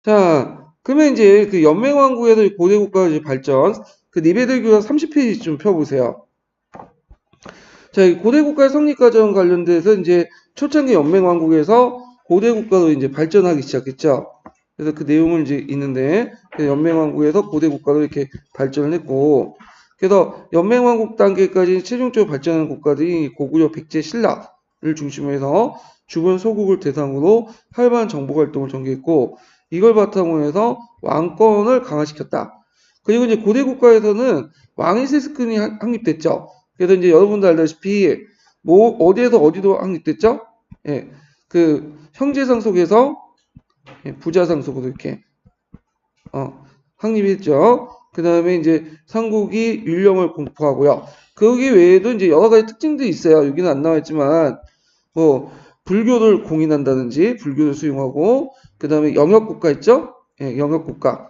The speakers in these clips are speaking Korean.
자, 그러면 이제 그 연맹왕국에서 고대 국가 이제 발전, 그 니베르 교사 30페이지 좀 펴보세요. 자, 이 고대 국가의 성립 과정 관련돼서 이제 초창기 연맹왕국에서 고대 국가로 이제 발전하기 시작했죠. 그래서 그 내용을 이제 있는데, 연맹왕국에서 고대 국가로 이렇게 발전을 했고, 그래서 연맹왕국 단계까지 최종적으로 발전한 국가들이 고구려, 백제, 신라를 중심으로 해서 주변 소국을 대상으로 활발한 정보 활동을 전개했고, 이걸 바탕으로 해서 왕권을 강화시켰다. 그리고 이제 고대 국가에서는 왕의 세습권이 확립됐죠. 그래서 이제 여러분도 알다시피 뭐 어디에서 어디로 확립됐죠? 예, 그 형제상 속에서 부자상 속으로 이렇게 확립이 했죠. 그 다음에 이제 삼국이 율령을 공포하고요. 거기 외에도 이제 여러 가지 특징들이 있어요. 여기는 안 나와있지만 뭐 불교를 공인한다든지 불교를 수용하고 그 다음에 영역국가 있죠? 예, 영역국가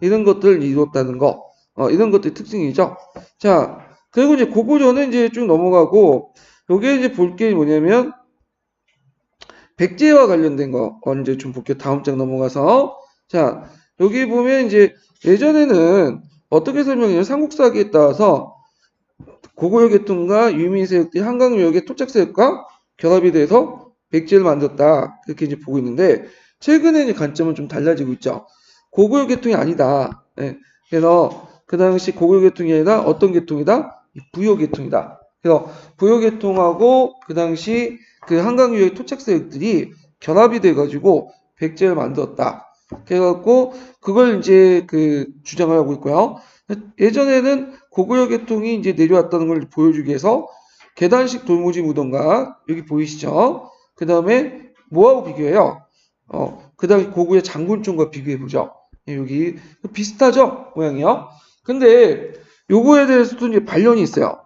이런 것들을 이뤘다는 거 이런 것들이 특징이죠. 자, 그리고 이제 고구려는 이제 쭉 넘어가고 여기에 이제 볼 게 뭐냐면 백제와 관련된 거 이제 좀 볼게요. 다음 장 넘어가서 자 여기 보면 이제 예전에는 어떻게 설명해요? 삼국사기에 따라서 고구려 계통과 유민 세력들이 한강 유역의 토착 세력과 결합이 돼서 백제를 만들었다 그렇게 이제 보고 있는데 최근에 이제 관점은 좀 달라지고 있죠. 고구려 계통이 아니다. 예. 그래서 그 당시 고구려 계통이 아니라 어떤 계통이다? 부여 계통이다. 그래서 부여 계통하고 그 당시 그 한강 유역의 토착 세력들이 결합이 돼가지고 백제를 만들었다. 그래갖고 그걸 이제 그 주장을 하고 있고요. 예전에는 고구려 계통이 이제 내려왔다는 걸 보여주기 위해서 계단식 돌무지 무덤과 여기 보이시죠? 그 다음에 뭐하고 비교해요? 그 다음에 고구려 장군총과 비교해 보죠. 여기 비슷하죠? 모양이요. 근데 요거에 대해서도 이제 반론이 있어요.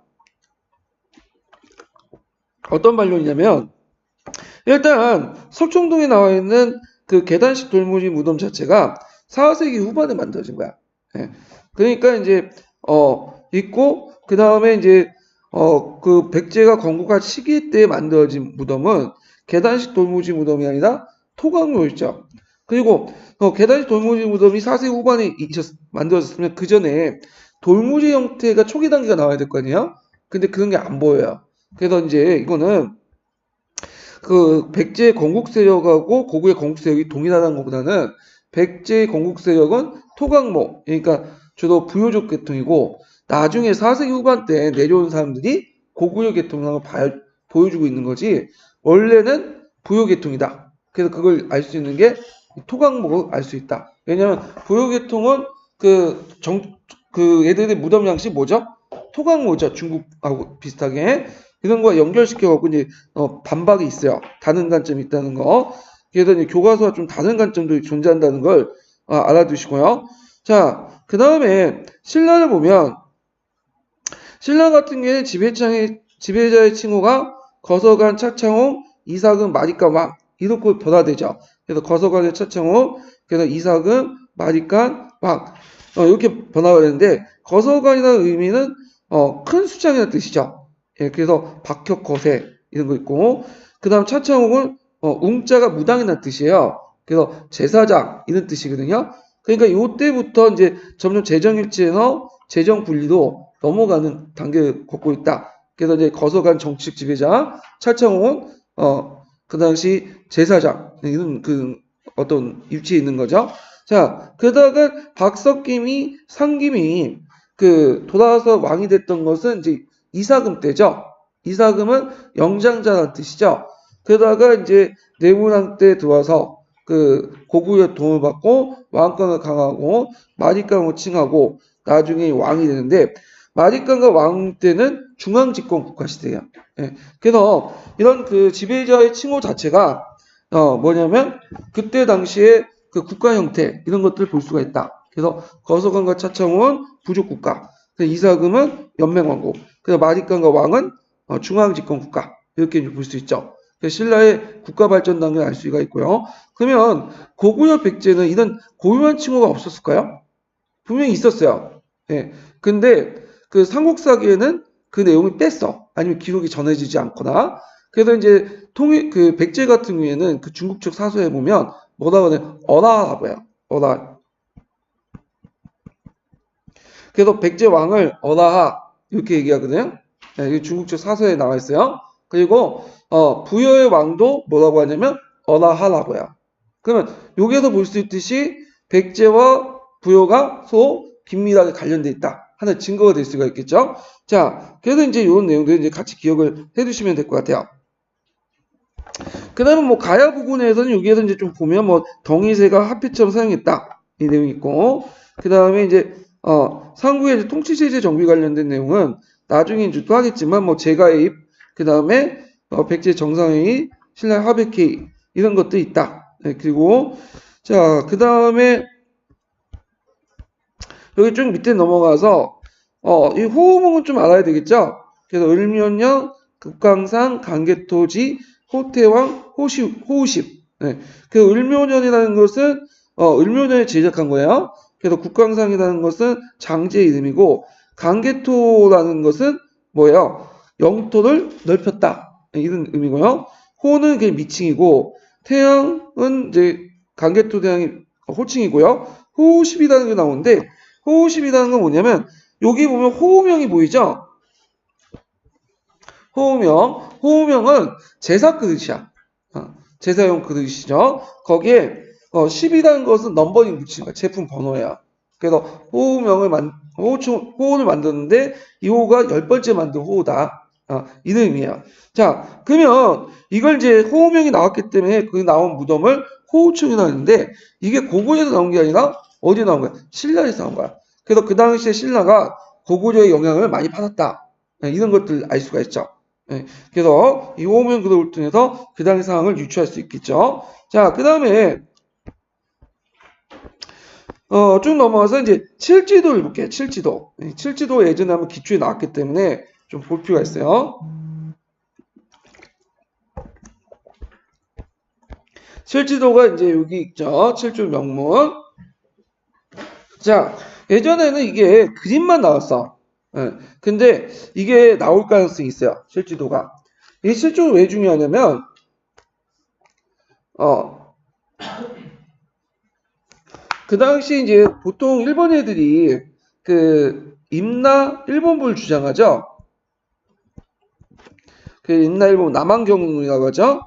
어떤 반론이냐면 일단 석촌동에 나와 있는 그 계단식 돌무지 무덤 자체가 4세기 후반에 만들어진 거야. 예. 그러니까 이제 있고 그 다음에 이제 그 백제가 건국할 시기 때 만들어진 무덤은 계단식 돌무지 무덤이 아니라 토강묘였죠. 그리고 계단식 돌무지 무덤이 4세기 후반에 만들어졌으면 그 전에 돌무지 형태가 초기 단계가 나와야 될 거 아니에요? 근데 그런 게 안 보여요. 그래서 이제 이거는 그 백제 건국 세력하고 고구려 건국 세력이 동일하다는 것보다는 백제 건국 세력은 토강모, 그러니까 주로 부요족 계통이고 나중에 4세기 후반 때 내려온 사람들이 고구려 계통을 보여주고 있는 거지 원래는 부요 계통이다. 그래서 그걸 알 수 있는 게 토강모를 알 수 있다. 왜냐하면 부요 계통은 그 얘들의 무덤 양식 뭐죠? 토강모죠. 중국하고 비슷하게. 이런 거 연결시켜갖고 이제 반박이 있어요. 다른 관점이 있다는 거. 그래서 이제 교과서와 좀 다른 관점도 존재한다는 걸 알아두시고요. 자, 그 다음에 신라를 보면 신라 같은 경우에는 지배자의 칭호가 거서관, 차창홍, 이삭은, 마리간, 왕 이렇게 변화되죠. 그래서 거서관의 차창홍, 그래서 이삭은, 마리간, 왕 이렇게 변화가 되는데 거서관이라는 의미는 큰 수장이라는 뜻이죠. 예, 그래서 박혁 거세 이런 거 있고 그 다음 차창홍은 웅자가 무당이라는 뜻이에요. 그래서 제사장 이런 뜻이거든요. 그러니까 이때부터 이제 점점 재정일치에서 재정 분리로 넘어가는 단계를 걷고 있다. 그래서 이제 거서관 정치적 지배자 차창홍은 그 당시 제사장 이런 그 어떤 위치에 있는 거죠. 자, 그러다가 박석김이 상김이 그 돌아와서 왕이 됐던 것은 이제 이사금 때죠. 이사금은 영장자라는 뜻이죠. 그러다가 이제 내문왕 때 들어와서 그 고구려 도움을 받고 왕권을 강화하고 마리강을 칭하고 나중에 왕이 되는데 마리강과 왕 때는 중앙집권 국가 시대예요. 예. 그래서 이런 그 지배자의 칭호 자체가 뭐냐면 그때 당시에 그 국가 형태 이런 것들을 볼 수가 있다. 그래서 거서관과 차창은 부족 국가, 이사금은 연맹왕국, 그래서 마리강과 왕은 중앙집권 국가 이렇게 볼 수 있죠. 신라의 국가 발전 단계를 알 수가 있고요. 그러면 고구려 백제는 이런 고유한 칭호가 없었을까요? 분명히 있었어요. 예. 근데 그 삼국사기에는 그 내용을 뺐어. 아니면 기록이 전해지지 않거나. 그래서 이제 그 백제 같은 경우에는 그 중국 측 사서에 보면 뭐라고 하냐 어라라고 해요. 어라. 그래서 백제 왕을 어라하 이렇게 얘기하거든요. 네, 이게 중국적 사서에 나와 있어요. 그리고 부여의 왕도 뭐라고 하냐면 어라하라고요. 그러면 여기에서 볼 수 있듯이 백제와 부여가 서로 긴밀하게 관련돼 있다 하는 증거가 될 수가 있겠죠. 자, 그래서 이제 이런 내용들 이제 같이 기억을 해두시면 될 것 같아요. 그 다음에 뭐 가야 부근에서는 여기에서 이제 좀 보면 뭐 덩이세가 화폐처럼 사용했다 이 내용이 있고, 그 다음에 이제 상구의 이제 통치체제 정비 관련된 내용은 나중에 이제 또 하겠지만 뭐 재가입, 그 다음에 백제 정상회의, 신라 화백회의 이런 것도 있다. 네, 그리고 자, 그 다음에 여기 쭉 밑에 넘어가서 이 호우문은 좀 알아야 되겠죠. 그래서 을면령, 극강상, 강개토지, 호태왕, 호우십. 네. 그 을묘년이라는 것은 을묘년에 제작한 거예요. 그래서 국강상이라는 것은 장제의 이름이고, 강개토라는 것은 뭐예요? 영토를 넓혔다 이런 의미고요. 호는 그게 미칭이고, 태양은 이제 강개토 대왕이 호칭이고요. 호우십이라는 게 나오는데, 호우십이라는 건 뭐냐면 여기 보면 호우명이 보이죠? 호우명은 제사 그릇이야. 제사용 그릇이죠. 거기에 10이라는 것은 넘버링 붙이는 거야. 제품 번호야. 그래서 호우를 만드는데 이 호우가 10번째 만든 호우다. 이런 의미예요. 자, 그러면 이걸 이제 호우명이 나왔기 때문에 그 나온 무덤을 호우청이라고 하는데, 이게 고구려에서 나온 게 아니라 어디에 나온 거야? 신라에서 나온 거야. 그래서 그 당시에 신라가 고구려의 영향을 많이 받았다. 이런 것들 알 수가 있죠. 그래서 이 호우명 그릇을 통해서 그 당시 상황을 유추할 수 있겠죠. 자, 그 다음에 쭉 넘어가서 이제 칠지도를 볼게요. 칠지도. 칠지도 예전에 한번 기초에 나왔기 때문에 좀 볼 필요가 있어요. 칠지도가 이제 여기 있죠. 칠줄 명문. 자, 예전에는 이게 그림만 나왔어. 근데 이게 나올 가능성이 있어요. 실지도가. 이 실제로 왜 중요하냐면, 그 당시 이제 보통 일본 애들이 그 임나 일본부를 주장하죠. 그 임나 일본 남한경이라고 하죠.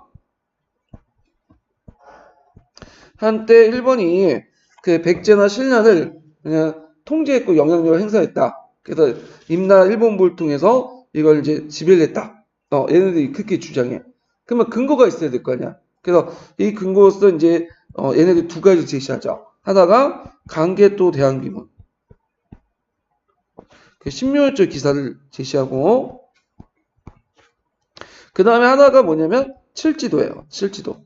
한때 일본이 그 백제나 신라를 그냥 통제했고 영향력을 행사했다. 그래서 임나 일본부를 통해서 이걸 이제 지배를 했다. 얘네들이 그렇게 주장해. 그러면 근거가 있어야 될 거 아니야. 그래서 이 근거로서 이제 얘네들 두 가지 제시하죠. 하나가 강개토 대항비문. 그 신묘일조 기사를 제시하고, 그 다음에 하나가 뭐냐면 칠지도예요. 칠지도.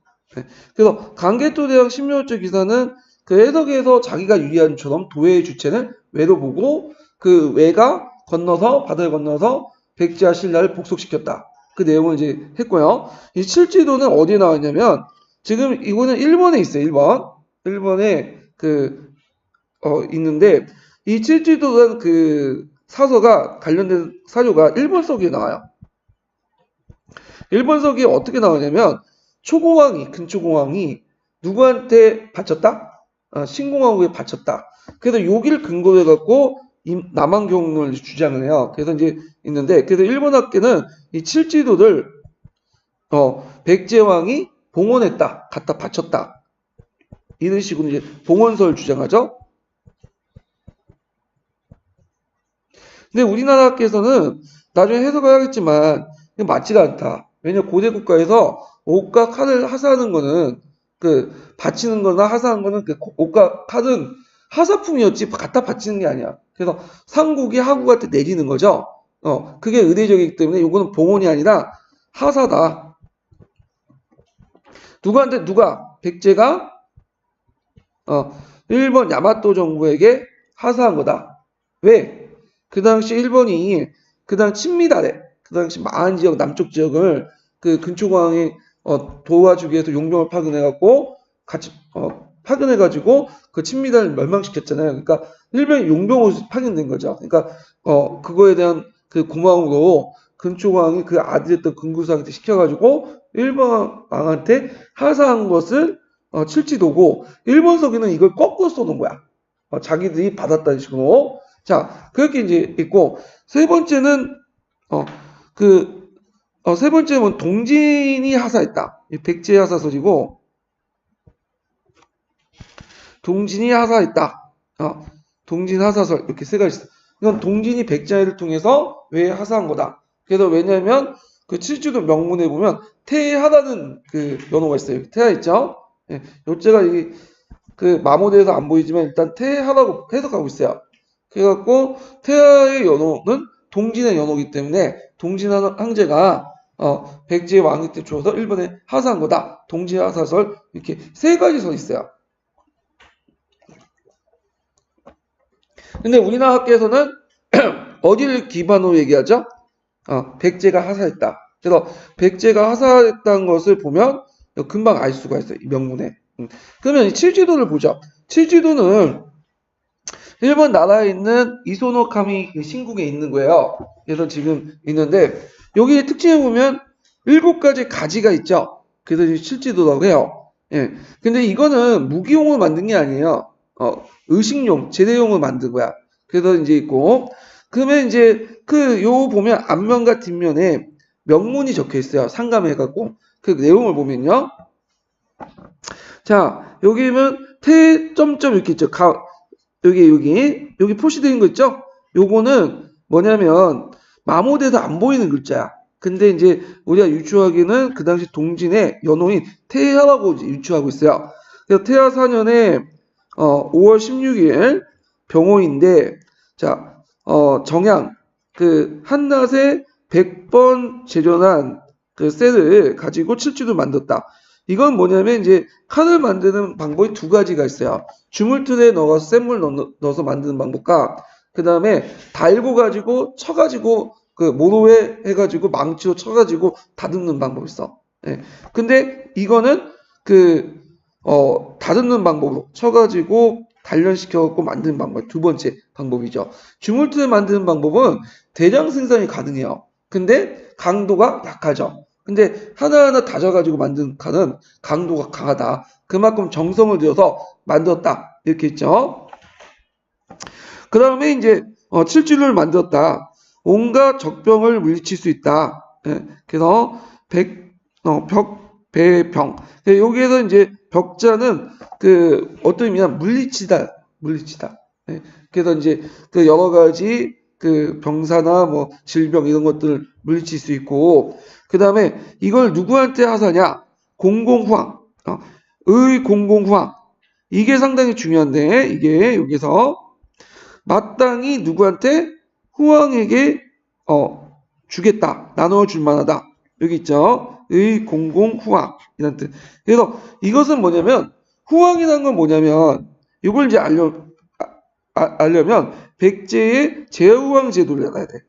그래서 강개토 대항 신묘일조 기사는 그 해석에서 자기가 유리한처럼 도의 주체는 외로 보고 그 외가 건너서 바다를 건너서 백제와 신라를 복속시켰다. 그 내용을 이제 했고요. 이 칠지도는 어디에 나왔냐면 지금 이거는 일본에 있어요. 일본에 있는데 이 칠지도라는 그 사서가 관련된 사료가 일본서기에 나와요. 일본서기에 어떻게 나오냐면 근초공왕이 누구한테 바쳤다? 신공화국에 바쳤다. 그래서 여기를 근거로 해갖고 남한경을 주장을 해요. 그래서 이제 있는데, 그래서 일본 학계는 이 칠지도를 백제왕이 봉헌했다, 갖다 바쳤다. 이런 식으로 이제 봉헌설을 주장하죠. 근데 우리나라 학계에서는 나중에 해석을 하겠지만 이건 맞지가 않다. 왜냐 고대 국가에서 옷과 칼을 하사하는 거는 바치는 거나 하사하는 거는 옷과 칼은 하사품이었지 갖다 바치는 게 아니야. 그래서 상국이 하국한테 내리는 거죠. 그게 의례적이기 때문에 이거는 봉헌이 아니라 하사다. 누가? 백제가 일본 야마토 정부에게 하사한 거다. 왜? 그 당시 일본이 친미달에 그 당시 많은 지역 남쪽 지역을 그 근초공항이 도와주기 위해서 용병을 파견해갖고 같이 파견해가지고 그 친미달을 멸망시켰잖아요. 그러니까 일본이 용병으로 파견된 거죠. 그러니까 그거에 대한 그 고마움으로 근초공항이 그 아들이었던 근구상한테 시켜가지고 일본 왕한테 하사한 것을 칠지도고 일본 서기는 이걸 거꾸로 써놓은 거야. 자기들이 받았다는 식으로. 자, 그렇게 이제 있고 세 번째는 세 번째는 동진이 하사했다. 백제 하사설이고 동진이 하사했다. 동진 하사설 이렇게 세 가지 있어. 이건 동진이 백제를 통해서 왜 하사한 거다. 그래서 왜냐면 그 칠지도 명문에 보면 태하다는 그 연호가 있어요. 태하 있죠? 예, 요자가 이 그 마모대에서 안 보이지만 일단 태하라고 해석하고 있어요. 그래갖고 태하의 연호는 동진의 연호이기 때문에 동진 황제가 백제 왕위 때 주어서 일본에 하사한 거다. 동진 하사설 이렇게 세 가지 설 있어요. 근데 우리나라 학계에서는 어디를 기반으로 얘기하죠? 백제가 하사했다. 그래서 백제가 하사했다는 것을 보면 금방 알 수가 있어요. 이 명문에. 그러면 이 칠지도를 보죠. 칠지도는 일본 나라에 있는 이소노카미 그 신국에 있는 거예요. 그래서 지금 있는데 여기의 특징을 보면 7가지 가지가 있죠. 그래서 이 칠지도라고 해요. 예. 근데 이거는 무기용으로 만든 게 아니에요. 의식용, 제대용으로 만든 거야. 그래서 이제 있고 그러면 이제 요 보면 앞면과 뒷면에 명문이 적혀 있어요. 상감해갖고 그 내용을 보면요. 자, 여기면 점점 이렇게 있죠. 여기 표시되어 거 있죠? 요거는 뭐냐면 마모돼도 안 보이는 글자야. 근데 이제 우리가 유추하기는 그 당시 동진의 연호인 태하라고 유추하고 있어요. 그래서 태하 4년에 5월 16일 병호인데 자, 정양 그 한낮에 100번 재련한 그 쇠를 가지고 칠지도 만들었다. 이건 뭐냐면 이제 칼을 만드는 방법이 두 가지가 있어요. 주물틀에 넣어서 센물 넣어서 만드는 방법과 그 다음에 달고 가지고 쳐가지고 그 모로에 해가지고 망치로 쳐가지고 다듬는 방법이 있어. 예. 근데 이거는 다듬는 방법으로 쳐가지고 단련시켜갖고 만드는 방법 두 번째 방법이죠. 주물틀을 만드는 방법은 대량 생산이 가능해요. 근데 강도가 약하죠. 근데 하나하나 다져가지고 만든 칼은 강도가 강하다. 그만큼 정성을 들여서 만들었다. 이렇게 있죠. 그 다음에 이제 칠지도를 만들었다. 온갖 적병을 물리칠 수 있다. 예, 그래서 배병. 여기에서 이제 벽자는 어떤 의미냐 물리치다. 예, 그래서 이제 여러 가지 병사나 뭐 질병 이런 것들을 물리칠 수 있고 그 다음에 이걸 누구한테 하사냐? 공공후왕. 공공후왕. 이게 상당히 중요한데 이게 여기서 마땅히 누구한테 후왕에게 주겠다. 나눠줄 만하다. 여기 있죠. 공공후왕 이란 뜻. 그래서 이것은 뭐냐면 후왕이라는 건 뭐냐면 이걸 이제 알려면 백제의 제후왕 제도를 알아야 돼.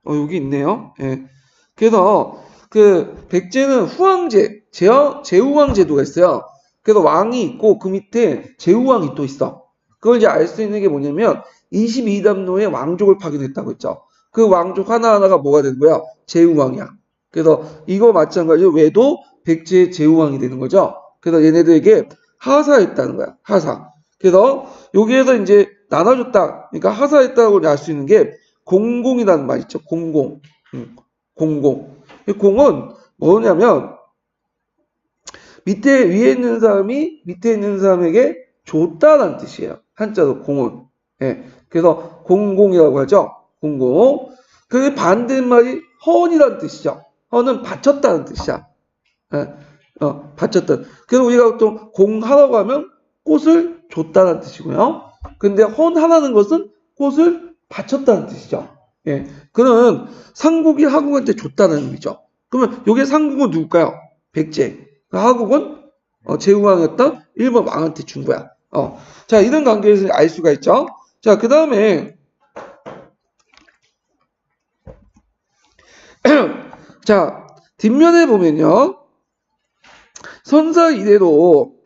여기 있네요. 예. 그래서 백제는 후왕제, 제후왕 제도가 있어요. 그래서 왕이 있고 그 밑에 제후왕이 또 있어. 그걸 이제 알 수 있는 게 뭐냐면 22담로의 왕족을 파견했다고 했죠. 그 왕족 하나하나가 뭐가 되는 거야? 제후왕이야. 그래서 이거 마찬가지로 외도 백제의 제후왕이 되는 거죠. 그래서 얘네들에게 하사했다는 거야. 하사. 그래서 여기에서 이제 나눠줬다. 그러니까 하사했다고 알 수 있는 게 공공이라는 말 있죠. 공공. 공공. 이 공은 뭐냐면 위에 있는 사람이 밑에 있는 사람에게 줬다는 뜻이에요. 한자로 공은. 예. 그래서 공공이라고 하죠. 공공. 그 반대말이 헌이라는 뜻이죠. 헌은 바쳤다는 뜻이야. 예. 바쳤다. 그래서 우리가 또 공하라고 하면 꽃을 줬다는 뜻이고요. 근데 헌하라는 것은 꽃을 바쳤다는 뜻이죠. 예. 그는 상국이 하국한테 줬다는 의미죠. 그러면 요게 상국은 누굴까요? 백제. 하국은 제후왕이었던 일본 왕한테 준 거야. 자, 이런 관계에서 알 수가 있죠. 자, 그 다음에 자, 뒷면에 보면요. 선사 이래로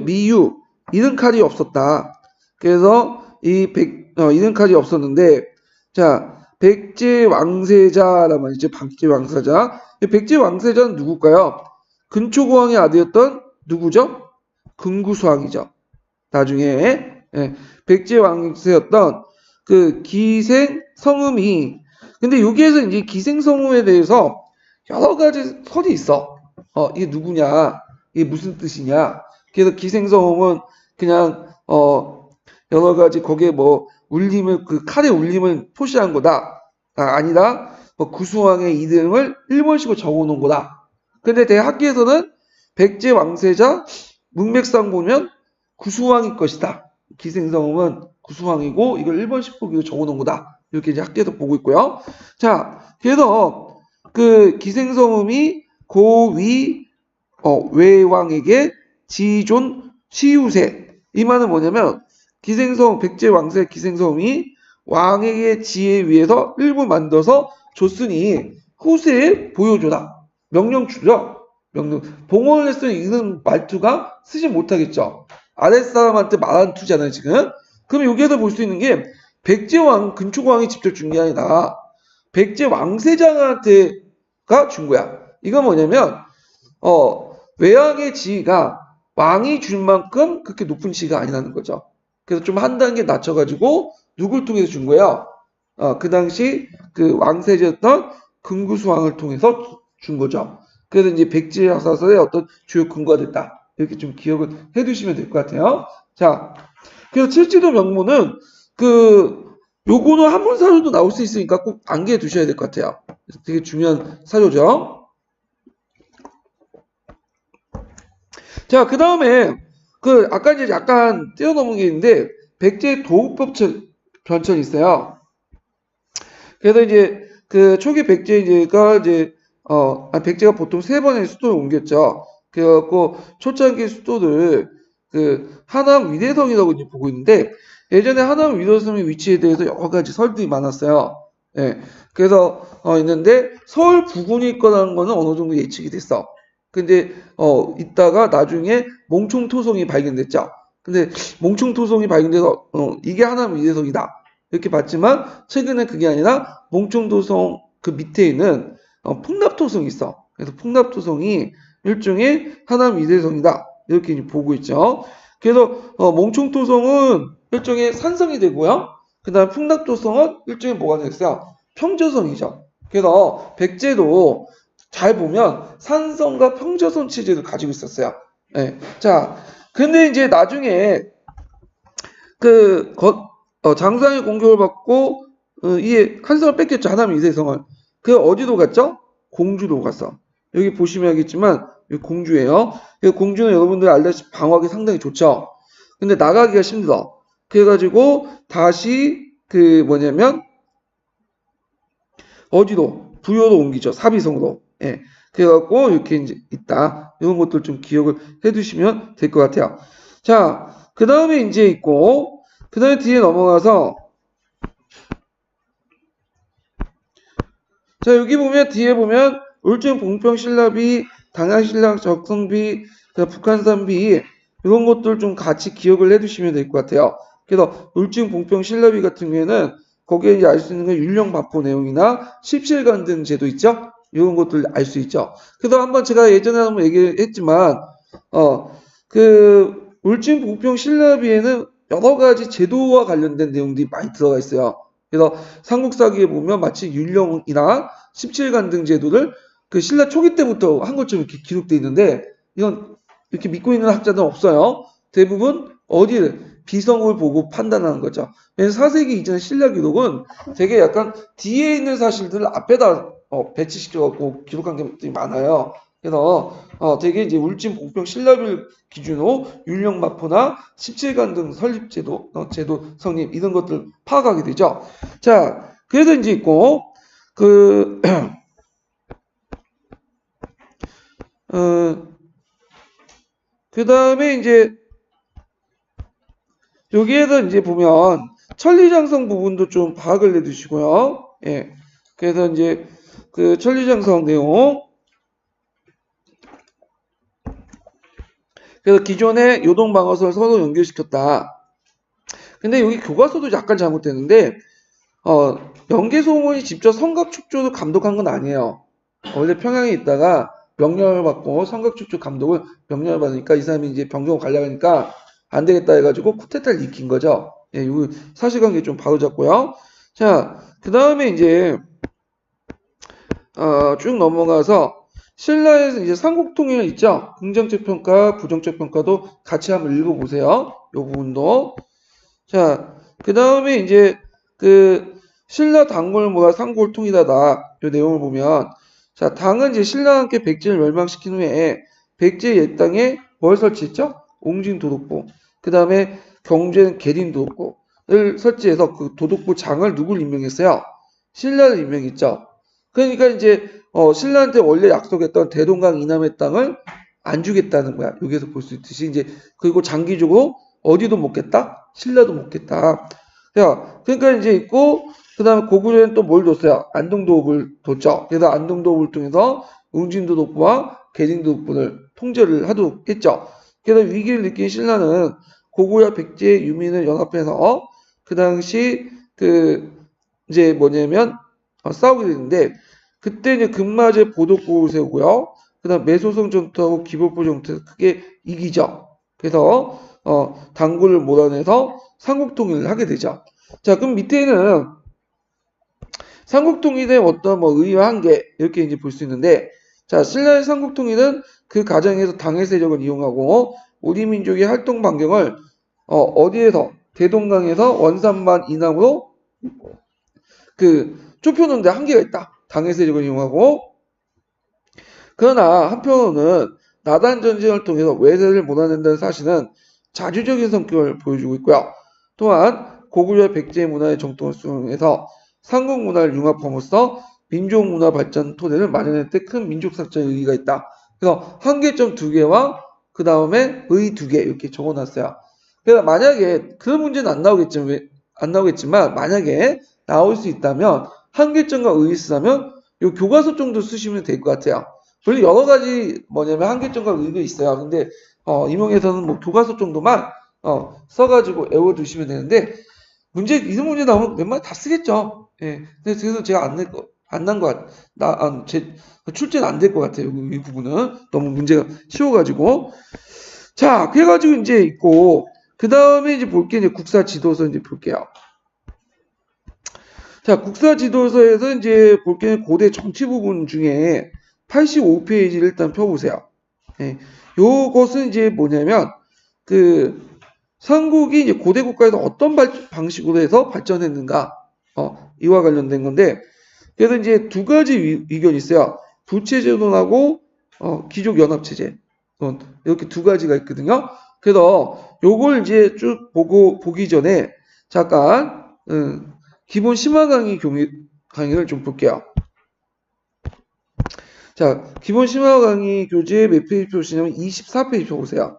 미유 이등칼이 없었다. 그래서 이등칼이 없었는데 자, 백제 왕세자란 말이죠. 백제 왕세자. 백제 왕세자는 누굴까요? 근초고왕의 아들이었던 누구죠? 금구수왕이죠. 나중에 백제 왕세였던 그 기생성음이 근데 여기에서 이제 기생성음에 대해서 여러 가지 설이 있어. 이게 누구냐? 이게 무슨 뜻이냐? 그래서 기생성음은 그냥 여러 가지 거기에 뭐 울림을 그 칼의 울림을 표시한 거다. 아니다. 뭐 구수왕의 이름을 일본식으로 적어놓은 거다. 근데 대학기에서는 백제 왕세자 문맥상 보면 구수왕일 것이다. 기생성음은 구수왕이고 이걸 일본식 보기로 적어놓은 거다. 이렇게 이제 학계에서 보고 있고요. 자, 그래서 그 기생성음이 고위 외왕에게 지존 시우세 이 말은 뭐냐면 기생성 백제 왕세 기생성음이 왕에게 지혜 위해서 일부 만들어서 줬으니 후세에 보여줘라. 명령 주죠. 명령. 봉헌을 했으니 이런 말투가 쓰지 못하겠죠. 아랫사람한테 말한 투잖아요, 지금. 그럼 여기에서 볼 수 있는 게 백제왕, 근초고왕이 직접 준 게 아니라 백제 왕세자한테가 준 거야. 이건 뭐냐면 외왕의 지위가 왕이 준 만큼 그렇게 높은 지위가 아니라는 거죠. 그래서 좀 한 단계 낮춰가지고 누굴 통해서 준 거예요? 그 당시 그 왕세자였던 금구수왕을 통해서 준 거죠. 그래서 이제 백제사설의 어떤 주요 근거가 됐다. 이렇게 좀 기억을 해두시면 될 것 같아요. 자, 그래서 칠지도 명문은 요거는 한문 사료도 나올 수 있으니까 꼭 암기해 두셔야 될 것 같아요. 되게 중요한 사료죠. 자, 그 다음에 아까 이제 약간 뛰어넘은 게 있는데 백제 도읍법 변천이 있어요. 그래서 이제 초기 백제가 백제가 보통 3번의 수도를 옮겼죠. 그래갖고 초창기 수도를 하남 위대성이라고 이제 보고 있는데 예전에 하남 위대성의 위치에 대해서 여러 가지 설들이 많았어요. 예. 그래서 있는데 서울 부근일 거라는 거는 어느 정도 예측이 됐어. 근데 있다가 나중에 몽총토성이 발견됐죠. 근데 몽총토성이 발견돼서 이게 하남 위대성이다. 이렇게 봤지만 최근에 그게 아니라 몽총토성 그 밑에 있는 풍납토성이 있어. 그래서 풍납토성이 일종의 하남 위대성이다. 이렇게 이제 보고 있죠. 그래서 몽총토성은 일종의 산성이 되고요. 그 다음 풍납토성은 일종의 뭐가 되겠어요? 평저성이죠. 그래서 백제도 잘 보면 산성과 평저성 체제를 가지고 있었어요. 네. 자, 근데 이제 나중에 장수왕의 공격을 받고 이에 한성을 뺏겼죠. 하남 위대성을. 어디로 갔죠? 공주로 갔어. 여기 보시면 알겠지만 여기 공주예요. 공주는 여러분들 알다시피 방어하기 상당히 좋죠. 근데 나가기가 힘들어. 그래가지고 다시 어디로? 부여로 옮기죠. 사비성으로. 예. 그래갖고 이렇게 이제 있다. 이런 것들 좀 기억을 해두시면 될 것 같아요. 자, 그 다음에 이제 있고, 그 다음에 뒤에 넘어가서, 자, 여기 보면, 뒤에 보면, 울증 봉평 신라비, 당양신라 적성비, 북한산비, 이런 것들 좀 같이 기억을 해두시면 될 것 같아요. 그래서 울증 봉평 신라비 같은 경우에는 거기에 이제 알 수 있는 건 율령 반포 내용이나 십실간 등 제도 있죠? 이런 것들 알 수 있죠. 그래서 한번 제가 예전에 한번 얘기했지만, 울증 봉평 신라비에는 여러 가지 제도와 관련된 내용들이 많이 들어가 있어요. 그래서 삼국사기에 보면 마치 율령이나 십칠간 등 제도를 신라 초기 때부터 한 것처럼 이렇게 기록되어 있는데 이건 이렇게 믿고 있는 학자들은 없어요. 대부분 어디를 비성을 보고 판단하는 거죠. 그래서 4세기 이전의 신라 기록은 되게 약간 뒤에 있는 사실들을 앞에다 배치시켜갖고 기록한 것들이 많아요. 그래서 되게 이제 울진 봉평 신라비를 기준으로 율령마포나 십칠간 등 설립제도, 제도 성립 이런 것들 파악하게 되죠. 자, 그래서 이제 있고 그 다음에 이제 여기에서 이제 보면 천리장성 부분도 좀 파악을 해두시고요. 예. 그래서 이제 천리장성 내용. 그래서 기존의 요동방어선을 서로 연결시켰다. 근데 여기 교과서도 약간 잘못되는데 영계소문이 직접 성곽축조를 감독한 건 아니에요. 원래 평양에 있다가 명령을 받고 성곽축조 감독을 명령을 받으니까 이 사람이 이제 병정을 가려고 하니까 안 되겠다 해가지고 쿠데타를 일으킨 거죠. 예, 이 사실관계 좀 바로잡고요. 자, 그 다음에 이제 쭉 넘어가서 신라에서 이제 삼국통일 있죠. 긍정적 평가, 부정적 평가도 같이 한번 읽어보세요. 이 부분도. 자, 그 다음에 이제 그 신라 당골모가 삼국을 통일하다 이 내용을 보면 자, 당은 이제 신라와 함께 백제를 멸망시킨 후에 백제 옛땅에 뭘 설치했죠? 옹진도독부. 그 다음에 경주에는 계린도독부를 설치해서 그 도독부 장을 누굴 임명했어요? 신라를 임명했죠. 그러니까 이제 신라한테 원래 약속했던 대동강 이남의 땅을 안 주겠다는 거야. 여기에서 볼 수 있듯이 이제 그리고 장기적으로 어디도 못 겠다? 신라도 못 겠다. 자, 그러니까 이제 있고 그다음에 고구려는 또 뭘 줬어요? 안동도읍을 뒀죠. 그래서 안동도읍을 통해서 웅진도독부와 계진도독부를 통제를 하도록 했죠. 그래서 위기를 느낀 신라는 고구려 백제 유민을 연합해서 그 당시 그 이제 뭐냐면 싸우게 되는데 그때 이제 금마제 보독부를 세우고요. 그다음 매소성 전투하고 기복부 전투에서 크게 이기죠. 그래서 당구를 몰아내서 삼국통일을 하게 되죠. 자, 그럼 밑에는 삼국통일의 어떤 뭐 의의와 한계 이렇게 이제 볼 수 있는데, 자, 신라의 삼국통일은 그 과정에서 당의 세력을 이용하고 우리 민족의 활동 반경을 어디에서 대동강에서 원산만 이남으로 그 좁혀놓는데 한계가 있다. 당의 세력을 이용하고. 그러나 한편으로는 나단 전쟁을 통해서 외세를 몰아낸다는 사실은 자주적인 성격을 보여주고 있고요. 또한 고구려 백제 문화의 정통을 수용해서 삼국 문화를 융합함으로써 민족 문화 발전 토대를 마련할 때 큰 민족사적인 의의가 있다. 그래서 한계점 2개와 그 다음에 의 2개 이렇게 적어놨어요. 그래서 만약에 그 문제는 안 나오겠지만 만약에 나올 수 있다면 한계점과 의의 쓰자면 요 교과서 정도 쓰시면 될 것 같아요. 물론 여러 가지 뭐냐면 한계점과 의의가 있어요. 근데 임용에서는 뭐 교과서 정도만 써가지고 외워두시면 되는데 이런 문제 나오면 웬만하면 다 쓰겠죠. 예. 그래서 제가 안 난 것 제 출제는 안 될 것 같아요. 이 부분은 너무 문제가 쉬워가지고. 자, 그래가지고 이제 있고 그 다음에 이제 볼게 이제 국사 지도서 이제 볼게요. 자, 국사 지도서에서 이제 볼게 고대 정치 부분 중에 85페이지를 일단 펴보세요. 예. 요것은 이제 뭐냐면 그 삼국이 이제 고대 국가에서 어떤 방식으로 해서 발전했는가 이와 관련된 건데 그래서 이제 두 가지 의견이 있어요. 부채제도하고 귀족 연합 체제 이렇게 두 가지가 있거든요. 그래서 요걸 이제 쭉 보기 전에 잠깐 기본 심화 강의를 좀 볼게요. 자, 기본 심화 강의 교재 몇 페이지 보시냐면 24페이지 보세요.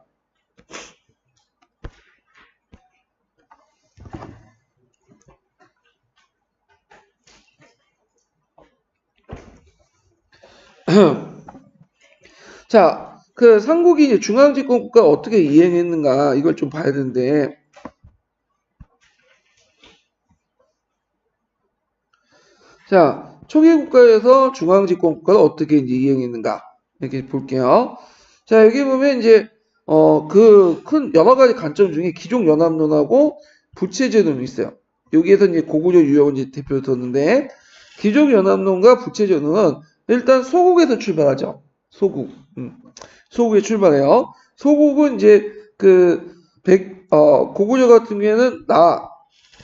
자, 그 삼국이 이제 중앙집권국가 어떻게 이행했는가 이걸 좀 봐야 되는데 자, 초기 국가에서 중앙집권국가가 어떻게 이제 이행했는가 이렇게 볼게요. 자, 여기 보면 이제 그 큰 여러 가지 관점 중에 귀족연합론하고 부채제도는 있어요. 여기에서 이제 고구려 유형을 이제 대표로 뒀는데 귀족연합론과 부채제도는 일단 소국에서 출발하죠. 소국. 소국에 출발해요. 소국은 이제 고구려 같은 경우에는 나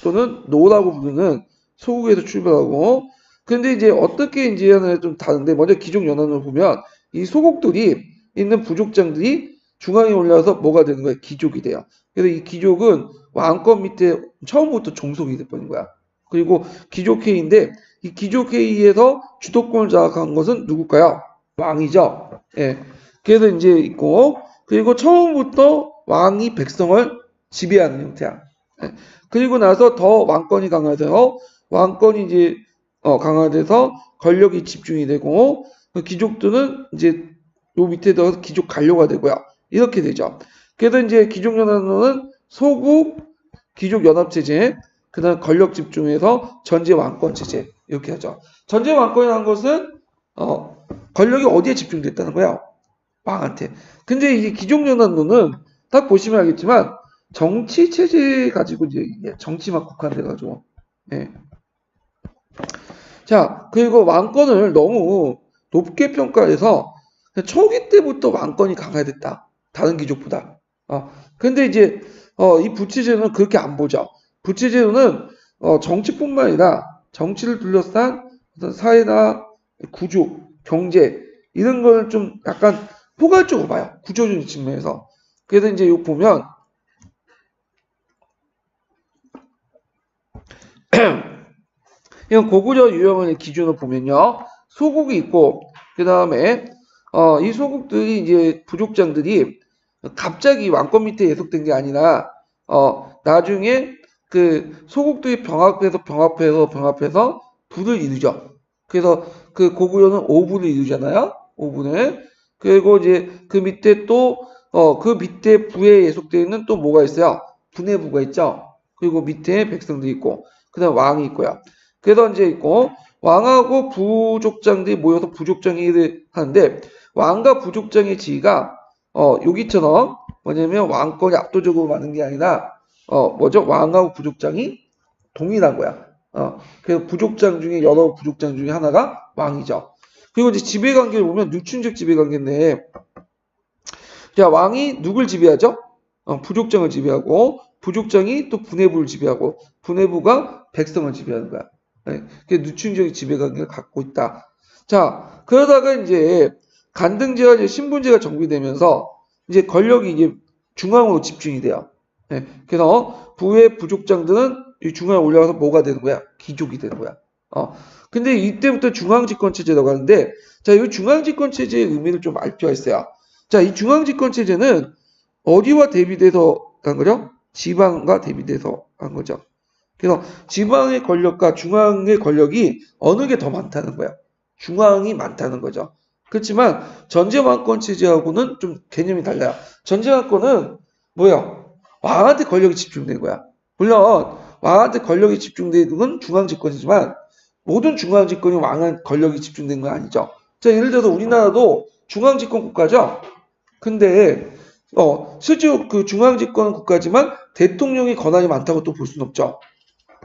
또는 노라고 부르는 소국에서 출발하고 근데 이제 어떻게 이제 하나에 좀 다른데 먼저 귀족연합론을 보면 이 소국들이 있는 부족장들이 중앙에 올라와서 뭐가 되는 거야? 귀족이 돼요. 그래서 이 귀족은 왕권 밑에 처음부터 종속이 돼버린 거야. 그리고 귀족회의인데 이 귀족회의에서 주도권을 장악한 것은 누굴까요? 왕이죠. 예. 그래서 이제 있고 그리고 처음부터 왕이 백성을 지배하는 형태야. 예. 그리고 나서 더 왕권이 강화돼서 왕권이 이제 강화돼서 권력이 집중이 되고 귀족들은 이제 요 밑에 더 귀족 관료가 되고요. 이렇게 되죠. 그래서 이제 귀족연합론은 소국 귀족연합체제 그다음 권력 집중에서 전제 왕권 체제 이렇게 하죠. 전제 왕권이라는 것은 권력이 어디에 집중됐다는 거야? 왕한테. 근데 이게 기종연합론은 딱 보시면 알겠지만 정치 체제 가지고 이제 정치만 국한돼 가지고. 예. 자, 그리고 왕권을 너무 높게 평가해서 초기 때부터 왕권이 강화됐다. 다른 귀족보다. 근데 이제 이 부채제도는 그렇게 안 보죠. 부채제도는 정치뿐만 아니라 정치를 둘러싼 어떤 사회나 구조, 경제 이런 걸 좀 약간 포괄적으로 봐요. 구조적인 측면에서. 그래서 이제 이거 보면 이건 고구려 유형의 기준을 보면요. 소국이 있고 그 다음에 이 소국들이 이제 부족장들이 갑자기 왕권 밑에 예속된 게 아니라 나중에 그 소국들이 병합해서 부를 이루죠. 그래서 그 고구려는 5부를 이루잖아요. 5부는. 그리고 이제 그 밑에 또 그 밑에 부에 예속되어 있는 또 뭐가 있어요? 분해부가 있죠. 그리고 밑에 백성들이 있고 그다음 왕이 있고요. 그래서 이제 있고 왕하고 부족장들이 모여서 부족장회의를 하는데 왕과 부족장의 지위가 여기처럼 뭐냐면 왕권이 압도적으로 많은 게 아니라 뭐죠? 왕하고 부족장이 동일한 거야. 그래서 부족장 중에 여러 부족장 중에 하나가 왕이죠. 그리고 이제 지배관계를 보면 누춘적 지배관계인데 자, 왕이 누굴 지배하죠? 부족장을 지배하고 부족장이 또 분해부를 지배하고 분해부가 백성을 지배하는 거야. 네, 그게 누춘적인 지배관계를 갖고 있다. 자, 그러다가 이제 간등제와 이제 신분제가 정비되면서 이제 권력이 이제 중앙으로 집중이 돼요. 네, 그래서 부의 부족장들은 이 중앙에 올라가서 뭐가 되는 거야? 귀족이 되는 거야. 근데 이때부터 중앙집권체제라고 하는데, 자, 이 중앙집권체제의 의미를 좀 알 필요가 있어요. 자, 이 중앙집권체제는 어디와 대비돼서 한 거죠? 지방과 대비돼서 한 거죠. 그래서 지방의 권력과 중앙의 권력이 어느 게 더 많다는 거야. 중앙이 많다는 거죠. 그렇지만 전제왕권 체제하고는 좀 개념이 달라요. 전제왕권은 뭐야? 왕한테 권력이 집중된 거야. 물론 왕한테 권력이 집중된 건 중앙집권이지만 모든 중앙집권이 왕한테 권력이 집중된 건 아니죠. 자, 예를 들어서 우리나라도 중앙집권 국가죠. 근데 실제로 그 중앙집권 국가지만 대통령이 권한이 많다고 또 볼 수는 없죠.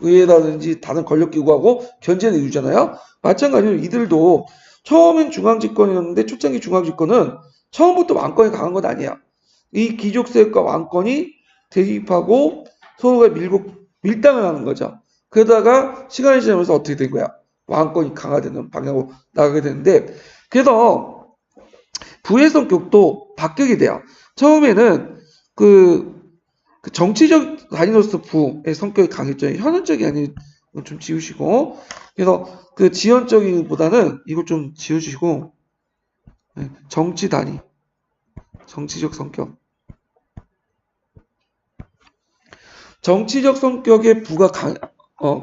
의회라든지 다른 권력기구하고 견제를 이루잖아요. 마찬가지로 이들도 처음엔 중앙집권이었는데 초창기 중앙집권은 처음부터 왕권이 강한 건 아니야. 이 귀족세력과 왕권이 대립하고 서로가 밀당을 하는 거죠. 그러다가 시간이 지나면서 어떻게 된 거야? 왕권이 강화되는 방향으로 나가게 되는데 그래서 부의 성격도 바뀌게 돼요. 처음에는 그 정치적 단위로서 부의 성격이 강했죠. 현원적이 아닌 좀 지우시고 그래서 그 지연적이보다는 이걸 좀 지우시고 정치 단위, 정치적 성격, 정치적 성격의 부가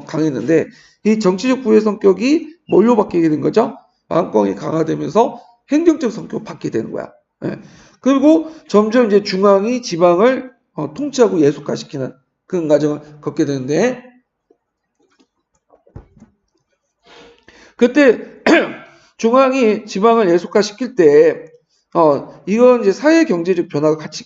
강했는데 이 정치적 부의 성격이 뭘로 바뀌게 된 거죠? 왕권이 강화되면서 행정적 성격으로 바뀌게 되는 거야. 그리고 점점 이제 중앙이 지방을 통치하고 예속화시키는 그런 과정을 겪게 되는데 그때 중앙이 지방을 예속화시킬 때 이건 이제 사회 경제적 변화가 같이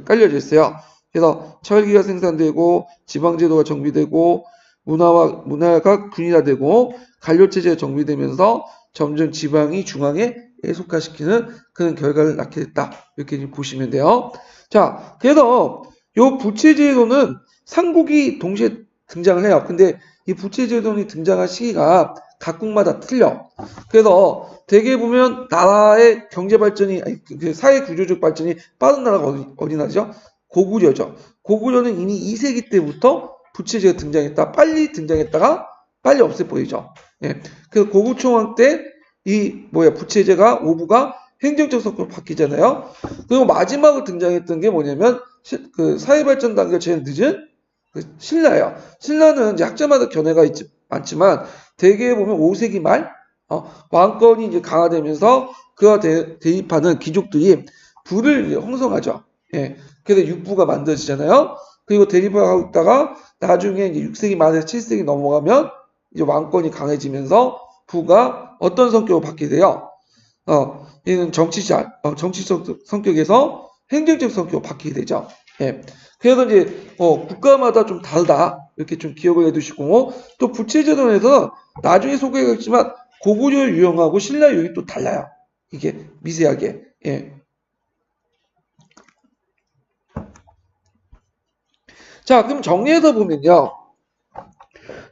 깔려져 있어요. 그래서 철기가 생산되고 지방제도가 정비되고 문화가 균일화되고 관료체제가 정비되면서 점점 지방이 중앙에 예속화시키는 그런 결과를 낳게 됐다. 이렇게 보시면 돼요. 자, 그래서 요 부채제도는 삼국이 동시에 등장을 해요. 근데 이 부채제도는 등장한 시기가 각국마다 틀려. 그래서 대개 보면 나라의 경제 발전이, 사회 구조적 발전이 빠른 나라가 어디 나라죠? 고구려죠. 고구려는 이미 2세기 때부터 부채제가 등장했다. 빨리 등장했다가 빨리 없애버리죠. 예. 그래서 고구청왕 때 부채제가 5부가 행정적 성격으로 바뀌잖아요. 그리고 마지막으로 등장했던 게 뭐냐면 그 사회 발전 단계가 제일 늦은 신라예요. 신라는 이제 학자마다 견해가 많지만 대개 보면 5세기 말 왕권이 이제 강화되면서 그와 대립하는 귀족들이 부를 이제 형성하죠. 예. 그래서 육부가 만들어지잖아요. 그리고 대립하고 있다가 나중에 이제 6세기 말에서 7세기 넘어가면 이제 왕권이 강해지면서 부가 어떤 성격으로 바뀌게 돼요? 얘는 정치적 성격에서 행정적 성격으로 바뀌게 되죠. 예. 그래서 이제 국가마다 좀 다르다 이렇게 좀 기억을 해두시고 또 부채제도에서 나중에 소개하겠지만 고구려 유형하고 신라 유형이 또 달라요. 이게 미세하게. 예. 자, 그럼 정리해서 보면요.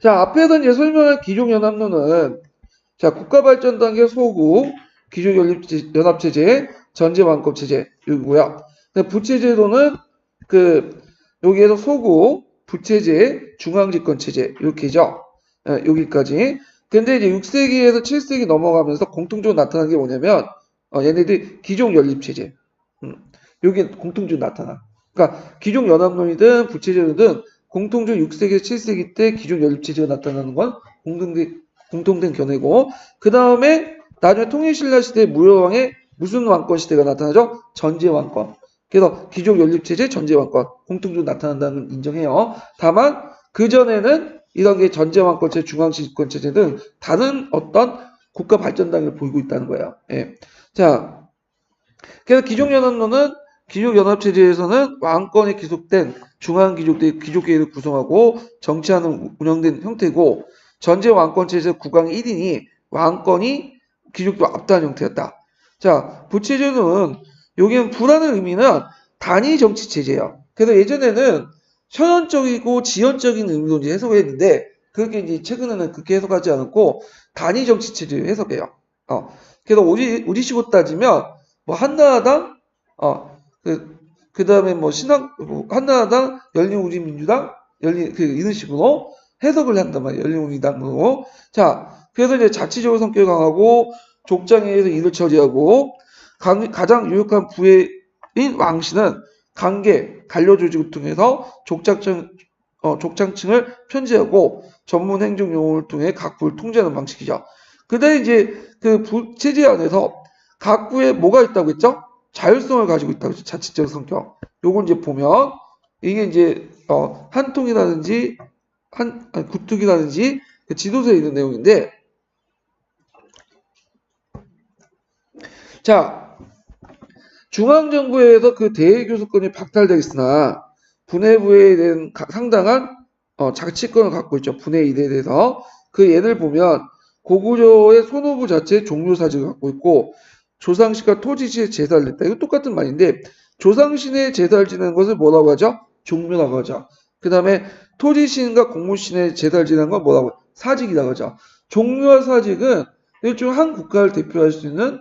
자, 앞에서 이제 설명한 기종연합론은 자, 국가발전 단계 소구, 기종연합체제, 전제왕권체제 이고요. 부채제도는 여기에서 소구, 부채제, 중앙집권체제 이렇게죠. 여기까지. 근데 이제 6세기에서 7세기 넘어가면서 공통적으로 나타난 게 뭐냐면 얘네들이 기종연립체제. 여기 공통적으로 나타나. 그러니까 기종연합론이든 부채제도든 공통적으로 6세기에서 7세기 때 기종연립체제가 나타나는 건 공통된 견해고 그 다음에 나중에 통일신라 시대 무효왕의 무슨 왕권 시대가 나타나죠? 전제왕권. 그래서 기종연립체제, 전제왕권 공통적으로 나타난다는 걸 인정해요. 다만 그 전에는 이런 게 전제왕권체제, 중앙집권체제 등 다른 어떤 국가 발전 단계를 보이고 있다는 거예요. 예. 자, 그래서 기종연합론은 기종연합체제에서는 왕권이 기속된 중앙기족계를 구성하고 정치하는 운영된 형태고 전제왕권체제에서 국왕 1인이 왕권이 귀족도 압도한 형태였다. 자, 부채제도는 여기는 부라는 의미는 단위 정치 체제예요. 그래서 예전에는 현현적이고 지연적인 의미로 이제 해석을 했는데 그렇게 이제 최근에는 그렇게 해석하지 않았고 단위 정치 체제로 해석해요. 그래서 우리식으로 따지면 뭐 한나라당 그 다음에 뭐 한나라당 열린우리민주당 이런 식으로 해석을 한단 말이에요. 열린우리당으로. 자, 그래서 이제 자치적으로 성격이 강하고 족장에 의해서 일을 처리하고 가장 유력한 부의 왕씨는 관료 조직을 통해서 족장층을 편제하고 전문 행정 용어를 통해 각 부를 통제하는 방식이죠. 그다음에 이제 그 부체제 안에서 각 부에 뭐가 있다고 했죠? 자율성을 가지고 있다고 했죠. 자치적 성격. 요걸 이제 보면 이게 이제 한통이라든지 구특이라든지 그 지도서에 있는 내용인데 자, 중앙정부에서 그 대외교섭권이 박탈되었으나 분해부에 대한 상당한 자치권을 갖고 있죠. 분해 일에 대해서. 그 예를 보면 고구려의 손오부 자체의 종묘사직을 갖고 있고 조상신과 토지시에 제사를 냈다. 이거 똑같은 말인데 조상신의 제사를 지내는 것을 뭐라고 하죠? 종묘라고 하죠. 그 다음에 토지신과 공무신의 제사를 지내는 건 뭐라고 하죠? 사직이라고 하죠. 종묘와 사직은 일종 한 국가를 대표할 수 있는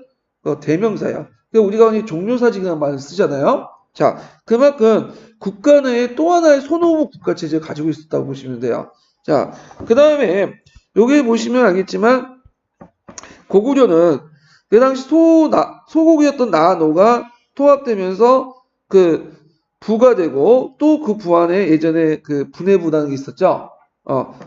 대명사예요. 우리가 종묘사직이라는 말을 쓰잖아요. 자, 그만큼 국가 내에 또 하나의 손오부 국가체제를 가지고 있었다고 보시면 돼요. 자, 그 다음에 여기 보시면 알겠지만 고구려는 그 당시 소국이었던 나노가 통합되면서 그 부가 되고 또 그 부 안에 예전에 그 분해부라는 게 있었죠.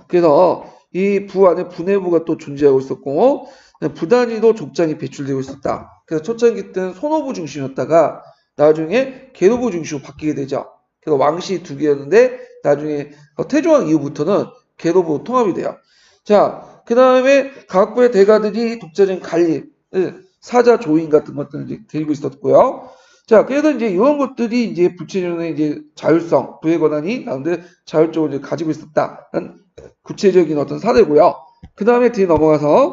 그래서 이 부 안에 분해부가 또 존재하고 있었고 부단위도 족장이 배출되고 있었다. 그래서 초창기 때는 손오부 중심이었다가 나중에 계도부 중심으로 바뀌게 되죠. 그래서 왕씨 두 개였는데 나중에 태조왕 이후부터는 계도부 통합이 돼요. 자, 그 다음에 각 부의 대가들이 독자적인 관리, 사자 조인 같은 것들을 이제 데리고 있었고요. 자, 그래서 이제 이런 것들이 이제 부채제도의 이제 자율성, 부의 권한이 가운데 자율적으로 이제 가지고 있었다는 구체적인 어떤 사례고요. 그 다음에 뒤에 넘어가서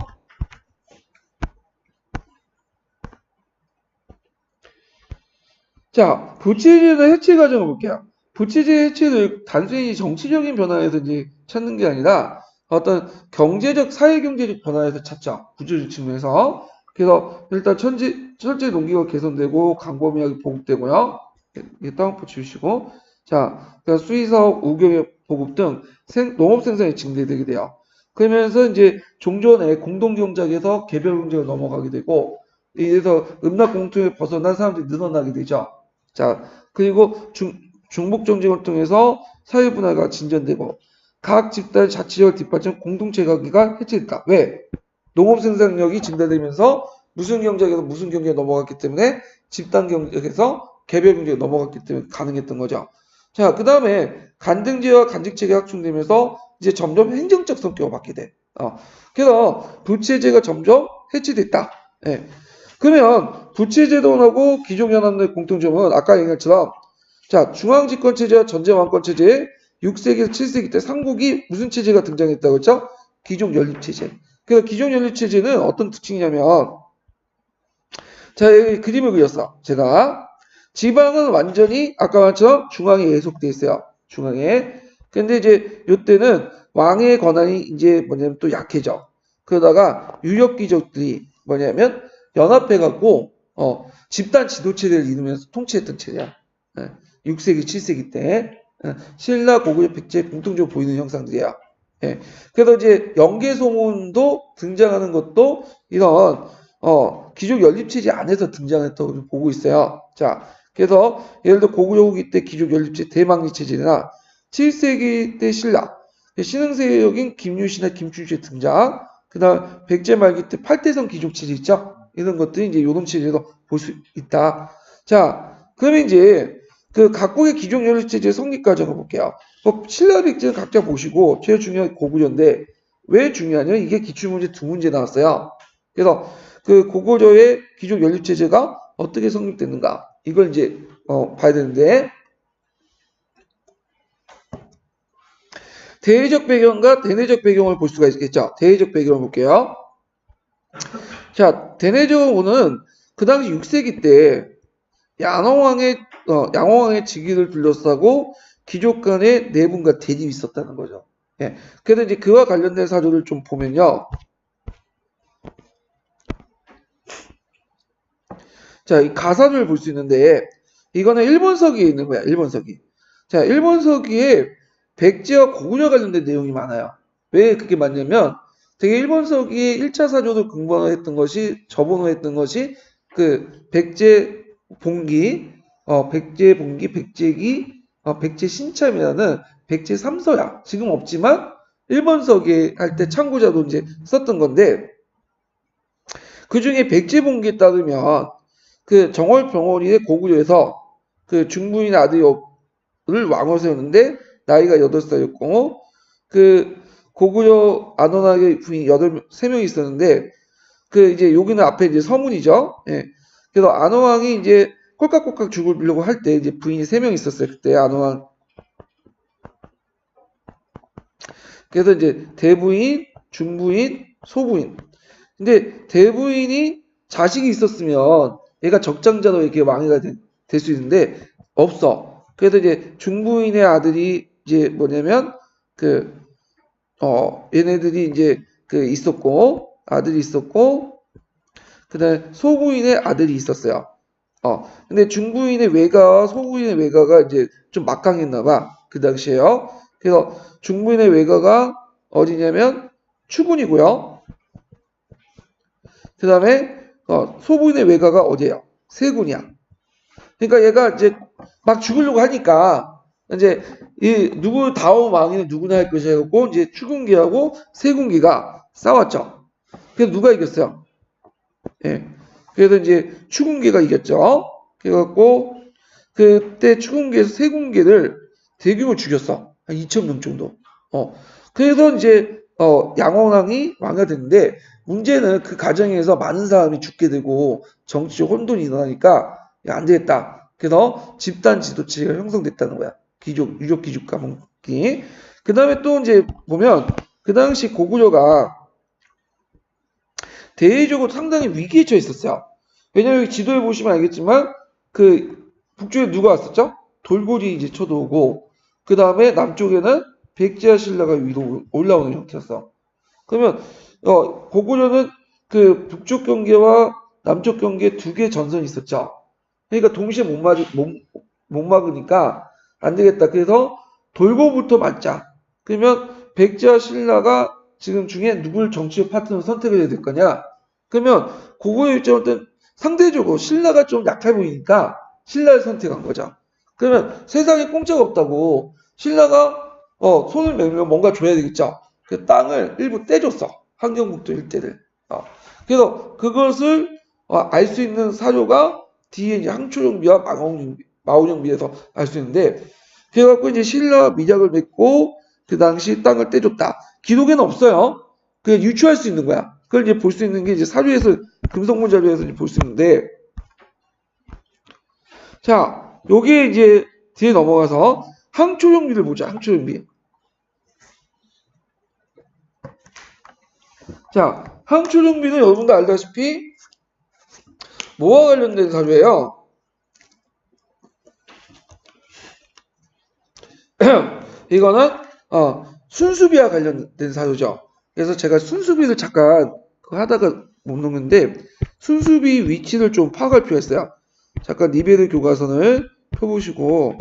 자, 부채제도의 해체 과정을 볼게요. 부채제 해체를 단순히 정치적인 변화에서 이제 찾는 게 아니라 어떤 경제적, 사회경제적 변화에서 찾죠. 구조적 측면에서. 그래서 일단 철제 농기가 개선되고 광범위하게 보급되고요. 이게 땅포 지우시고. 자, 그러니까 수의사업, 우경의 보급 등 농업 생산이 증대되게 돼요. 그러면서 이제 종전의 공동경작에서 개별경제로 넘어가게 되고, 이래서 음락공통에 벗어난 사람들이 늘어나게 되죠. 자, 그리고 중복정쟁을 통해서 사회분화가 진전되고 각 집단의 자치력을 뒷받침 공동체 관계가 해체됐다. 왜? 농업 생산력이 증대되면서 무슨 경제에서 무슨 경제에 넘어갔기 때문에 집단 경제에서 개별 경제에 넘어갔기 때문에 가능했던 거죠. 자, 그 다음에 간등제와 간직체가 확충되면서 이제 점점 행정적 성격을 받게 돼. 그래서 부채제가 점점 해체됐다. 예. 그러면 부채제도하고 기존연합의 공통점은 아까 얘기한 것처럼 자, 중앙집권체제와 전제왕권체제의 6세기에서 7세기 때 삼국이 무슨 체제가 등장했다고 했죠? 귀족연립체제. 그래서 귀족연립체제는 어떤 특징이냐면 자, 여기 그림을 그렸어. 제가 지방은 완전히 아까 말처럼 중앙에 예속돼 있어요. 중앙에. 근데 이제 요때는 왕의 권한이 이제 뭐냐면 또 약해져. 그러다가 유력귀족들이 뭐냐면 연합해갖고 집단 지도체제를 이루면서 통치했던 체제야. 6세기, 7세기 때 신라, 고구려, 백제 공통적으로 보이는 형상들이야. 예. 그래서 이제 영계소문도 등장하는 것도 이런 귀족 연립체제 안에서 등장했다고 보고 있어요. 자, 그래서 예를 들어 고구려 후기 때 귀족 연립체 대망리 체제나 7세기 때 신라, 신흥세력인 김유신이나 김춘추의 등장, 그 다음 백제 말기 때 팔대성 귀족 체제 있죠? 이런 것들이 이제 요런 체제도 볼 수 있다. 자, 그러면 이제 그 각국의 귀족 연립체제의 성립 과정을 볼게요. 신라 백제는 각자 보시고 제일 중요한 고구려인데 왜 중요하냐? 이게 기출문제 두 문제 나왔어요. 그래서 그 고구려의 귀족 연립체제가 어떻게 성립됐는가? 이걸 이제 봐야 되는데 대외적 배경과 대내적 배경을 볼 수가 있겠죠. 대외적 배경을 볼게요. 자, 대내적으로는 그 당시 6세기 때 양호왕의 즉위를 둘러싸고 귀족 간의 내분과 대립이 있었다는 거죠. 예. 그래서 이제 그와 관련된 사조를 좀 보면요. 자, 이 가사를 볼 수 있는데 이거는 일본서기에 있는 거야. 일본서기. 자, 일본서기에 백제와 고구려 관련된 내용이 많아요. 왜 그게 많냐면 되게 일본서기에 1차 사조를 근본화했던 것이 저본화했던 것이 그 백제 봉기, 백제기, 백제신참이라는 백제 3서야. 지금 없지만 일본서기 할 때 참고자도 이제 썼던 건데 그 중에 백제봉기에 따르면 그 정월병월이의 고구려에서 그 중부인 아들을 왕으로 세우는데 나이가 8살이었고 그 고구려 안원학의 부인이 3명이 있었는데 그 이제 여기는 앞에 이제 서문이죠. 예. 그래서 안원왕이 이제 꼴깍꼴깍 죽으려고 할 때 이제 부인이 3명 있었어요. 그때 안원왕. 그래서 이제 대부인, 중부인, 소부인. 근데 대부인이 자식이 있었으면 얘가 적장자로 이렇게 왕위가 될 수 있는데 없어. 그래서 이제 중부인의 아들이 이제 뭐냐면 얘네들이 이제 있었고 아들이 있었고 그다음에 소부인의 아들이 있었어요. 근데 중부인의 외가와 소부인의 외가가 이제 좀 막강했나 봐. 그 당시에요. 그래서 중부인의 외가가 어디냐면 추군이고요. 그 다음에 소부인의 외가가 어디예요? 세군이야. 그러니까 얘가 이제 막 죽으려고 하니까 이제 누구 다음 왕위는 누구나 할 것이고 이제 추군기하고 세군기가 싸웠죠. 그래서 누가 이겼어요? 예. 그래서 이제 추군기가 이겼죠. 그래갖고 그때 추군기에서 세군기를 대규모 죽였어. 한 2,000명 정도. 그래서 이제 양원왕이 왕이 됐는데 문제는 그 과정에서 많은 사람이 죽게 되고 정치적 혼돈이 일어나니까 야, 안 되겠다. 그래서 집단 지도체가 형성됐다는 거야. 유족 귀족 가문기. 그 다음에 또 이제 보면 그 당시 고구려가 대외적으로 상당히 위기에 처해 있었어요. 왜냐면 여기 지도에 보시면 알겠지만 그 북쪽에 누가 왔었죠? 돌고리 이제 쳐들어오고 그 다음에 남쪽에는 백제와 신라가 위로 올라오는 형태였어. 그러면 고구려는 그 북쪽 경계와 남쪽 경계에 두 개의 전선이 있었죠. 그러니까 동시에 못 막으니까 안 되겠다. 그래서 돌고부터 맞자. 그러면 백제와 신라가 지금 중에 누굴 정치적 파트너로 선택을 해야 될 거냐? 그러면 고구려 입장으로는 상대적으로 신라가 좀 약해 보이니까 신라를 선택한 거죠. 그러면 세상에 공짜가 없다고 신라가 손을 내밀면 뭔가 줘야 되겠죠. 그 땅을 일부 떼줬어. 함경북도 일대를. 그래서 그것을 알 수 있는 사료가 뒤에 이제 항초정비와 마오정비에서 알 수 있는데 그래갖고 이제 신라와 미작을 맺고 그 당시 땅을 떼줬다. 기록에는 없어요. 그냥 유추할 수 있는 거야. 그걸 이제 볼 수 있는 게 이제 사료에서 금속문 자료에서 이제 볼 수 있는데, 자 여기에 이제 뒤에 넘어가서 항초정비를 보자. 항초정비. 자 항초정비는 여러분도 알다시피 뭐와 관련된 사료예요? 이거는 순수비와 관련된 사료죠. 그래서 제가 순수비를 잠깐 하다가 못 놓는데 순수비 위치를 좀 파악할 필요가 있어요. 잠깐 니베르 교과서를 펴보시고,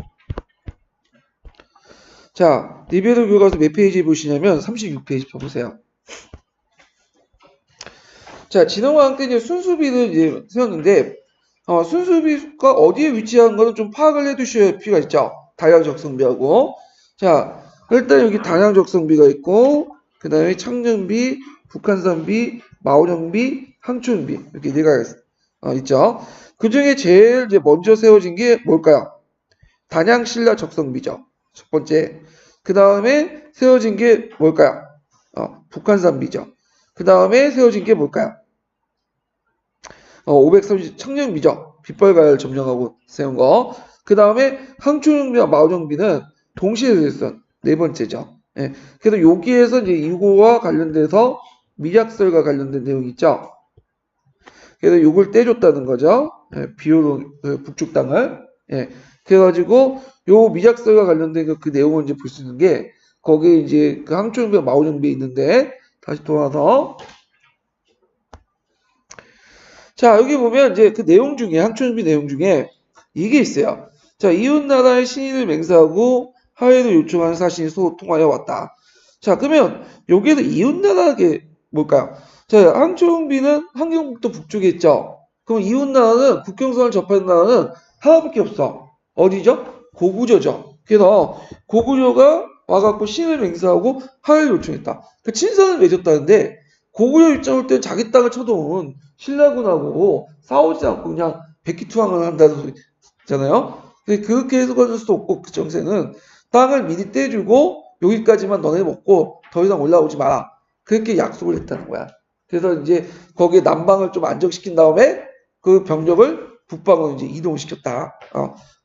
자 니베르 교과서 몇 페이지 보시냐면 36페이지 펴보세요. 자 진흥과 함께 이제 순수비를 이제 세웠는데 순수비가 어디에 위치한 거는 좀 파악을 해두셔야 필요가 있죠. 다량적성비하고. 자 일단 여기 다량적성비가 있고, 그 다음에 창년비, 북한산비, 마오령비, 항촌비 이렇게 네 가지가 있죠. 그 중에 제일 이제 먼저 세워진 게 뭘까요? 단양신라 적성비죠. 첫 번째. 그 다음에 세워진 게 뭘까요? 북한산비죠. 그 다음에 세워진 게 뭘까요? 530 청년비죠. 빗벌가를 점령하고 세운 거. 그 다음에 항초정비와 마오정비는 동시에 세웠던 네 번째죠. 예. 그래서 여기에서 이제 이거와 관련돼서 미작설과 관련된 내용이 있죠. 그래서 요걸 떼줬다는 거죠. 예. 비오로 북쪽 땅을. 예. 그래가지고 요 미작설과 관련된 그 내용을 이제 볼 수 있는 게 거기에 이제 그 항초정비와 마오정비 있는데, 다시 돌아와서 자 여기 보면 이제 그 내용 중에 항초정비 내용 중에 이게 있어요. 자 이웃나라의 신인을 맹세하고 하회를 요청하는 사신이 소통하여 왔다. 자 그러면 여기에서 이웃나라게 뭘까요? 자 항초정비는 함경북도 북쪽에 있죠. 그럼 이웃나라는 국경선을 접하는 나라는 하나밖에 없어. 어디죠? 고구려죠. 그래서 고구려가 와갖고 신을 맹세하고 하회를 요청했다. 그 친선을 맺었다는데 고구려 입장을 때 자기 땅을 쳐도은 신라군하고 싸우지 않고 그냥 백기투항을 한다는 소리잖아요. 그렇게 해석할 수도 없고 그 정세는 땅을 미리 떼주고 여기까지만 너네 먹고 더 이상 올라오지 마라. 그렇게 약속을 했다는 거야. 그래서 이제 거기에 남방을 좀 안정시킨 다음에 그 병력을 북방으로 이제 이동시켰다.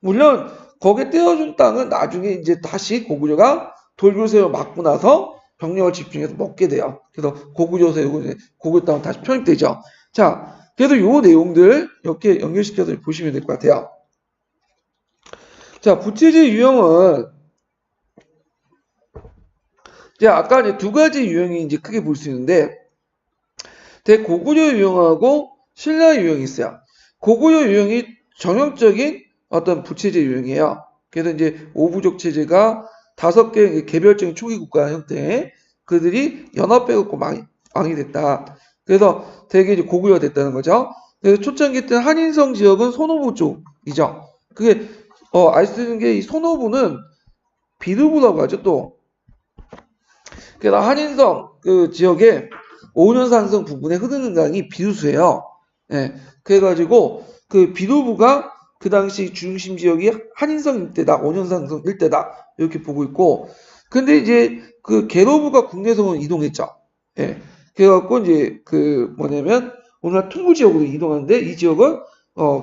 물론 거기에 떼어준 땅은 나중에 이제 다시 고구려가 돌교세로 막고 나서 병력을 집중해서 먹게 돼요. 그래서 고구려에서 고구려 땅은 다시 편입되죠. 자, 그래서 요 내용들 이렇게 연결시켜서 보시면 될 것 같아요. 자, 부채질 유형은 이제 아까 이제 두 가지 유형이 이제 크게 볼 수 있는데, 대고구려 유형하고 신라 유형이 있어요. 고구려 유형이 전형적인 어떤 부채질 유형이에요. 그래서 이제 오부족 체제가 5개 개별적인 초기 국가 형태, 그들이 연합해갖고 왕이 됐다. 그래서 되게 이제 고구려가 됐다는 거죠. 그래서 초창기 때 한인성 지역은 손오부 쪽이죠. 그게 알 수 있는 게 이 손오부는 비두부라고 하죠. 또 그래서 한인성 그 지역에 오년산성 부근에 흐르는 강이 비두수예요. 예, 그래가지고 그 비두부가 그 당시 중심 지역이 한인성 일대다, 오년산성 일대다 이렇게 보고 있고, 근데 이제 그 계로부가 국내성으로 이동했죠. 예, 그래갖고 이제 그 뭐냐면 오늘날 퉁구 지역으로 이동하는데 이 지역은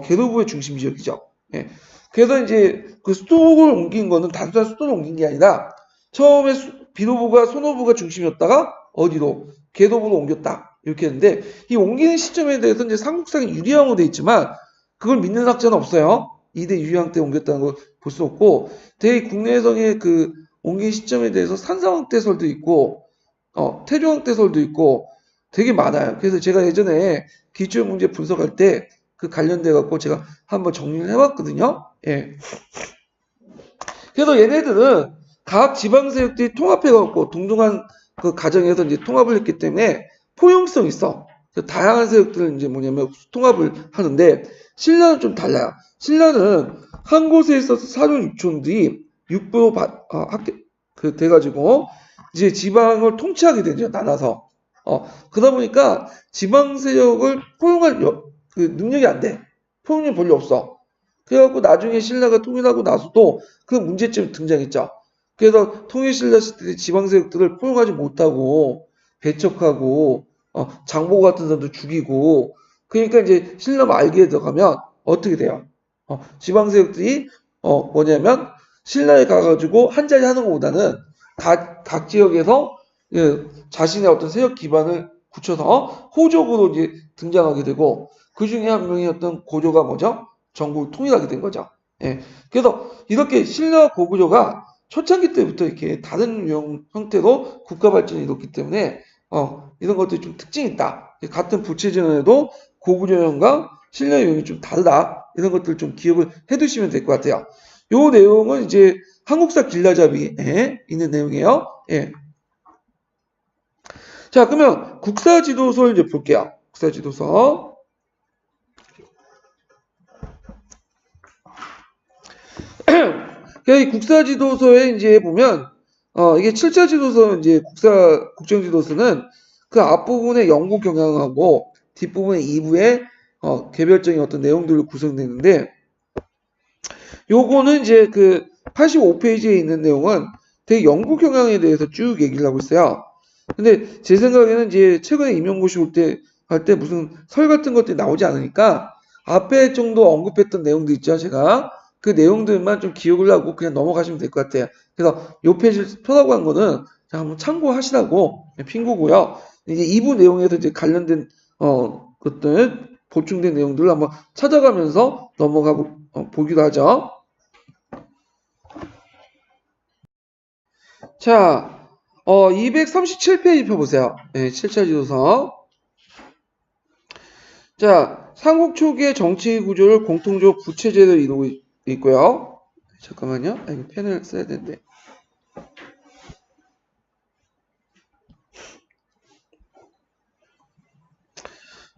계로부의 중심 지역이죠. 예, 그래서 이제 그 수도를 옮긴 거는 단순한 수도를 옮긴 게 아니라 처음에 비도부가 손오부가 중심이었다가 어디로 계도부로 옮겼다 이렇게 했는데, 이 옮기는 시점에 대해서 이제 삼국상에 유리왕으로 돼 있지만 그걸 믿는 학자는 없어요. 2대 유리왕 때 옮겼다는 걸 볼 수 없고, 되게 국내성의 그 옮긴 시점에 대해서 산상왕 때 설도 있고 태조왕 때 설도 있고 되게 많아요. 그래서 제가 예전에 기출문제 분석할 때 그 관련돼 갖고 제가 한번 정리를 해봤거든요. 예. 그래서 얘네들은 각 지방세력들이 통합해갖고 동등한 그 가정에서 이제 통합을 했기 때문에 포용성이 있어. 다양한 세력들은 이제 뭐냐면 통합을 하는데, 신라는 좀 달라요. 신라는 한 곳에 있어서 사료 유촌들이 육부로 돼가지고 이제 지방을 통치하게 되죠. 나눠서. 그러다 보니까 지방 세력을 포용할 그 능력이 안 돼. 포용력이 별로 없어. 그래갖고 나중에 신라가 통일하고 나서도 그 문제점이 등장했죠. 그래서 통일신라 시대 지방세력들을 포용하지 못하고 배척하고 장보 같은 사람도 죽이고 그러니까 이제 신라 말기에 들어가면 어떻게 돼요? 지방세력들이 뭐냐면 신라에 가가지고 한 자리 하는 것보다는 각 지역에서 자신의 어떤 세력 기반을 굳혀서 호족으로 이제 등장하게 되고 그 중에 한 명이 어떤 고조가 뭐죠? 전국을 통일하게 된 거죠. 예. 그래서 이렇게 신라 고구려가 초창기 때부터 이렇게 다른 유형 형태로 국가 발전이 이뤘기 때문에 이런 것들이 좀 특징이 있다. 같은 부채전에도 고구려형과 신라 유형이 좀 다르다. 이런 것들 좀 기억을 해두시면 될 것 같아요. 요 내용은 이제 한국사 길라잡이에 있는 내용이에요. 예. 자, 그러면 국사지도서를 이제 볼게요. 국사지도서. 이 국사지도서에 이제 보면, 이게 7차 지도서, 이제 국정지도서는 그 앞부분에 영국 경향하고 뒷부분에 2부에 개별적인 어떤 내용들로 구성되는데, 요거는 이제 그 85페이지에 있는 내용은 되게 영국 경향에 대해서 쭉 얘기를 하고 있어요. 근데 제 생각에는 이제 최근에 임용고시 할 때 무슨 설 같은 것들이 나오지 않으니까 앞에 정도 언급했던 내용들 있죠. 제가 그 내용들만 좀 기억을 하고 그냥 넘어가시면 될 것 같아요. 그래서 요 페이지를 펴라고 한 거는 한번 참고하시라고 핑구고요. 이제 2부 내용에서 이제 관련된 것들 보충된 내용들을 한번 찾아가면서 넘어가고 보기도 하죠. 자, 237페이지 펴보세요. 네, 7차 지도서. 자, 삼국 초기의 정치 구조를 공통적으로 부채제로 이루고 있고요. 잠깐만요. 이거 펜을 써야 되는데.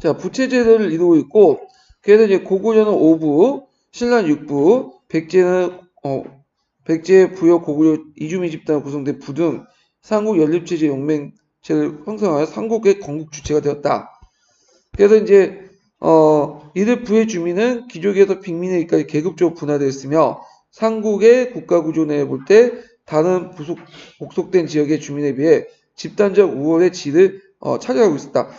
자, 부채제를 이루고 있고, 그래서 이제 고구려는 5부, 신라는 6부, 백제, 부여, 고구려, 이주민 집단으로 구성된 부 등 삼국 연립체제 용맹체를 형성하여 삼국의 건국 주체가 되었다. 그래서 이제 이들 부의 주민은 귀족에서 빅민에게까지 계급적으로 분화되었으며 삼국의 국가구조 내에 볼 때 다른 복속된 지역의 주민에 비해 집단적 우월의 질을 차지하고 있었다.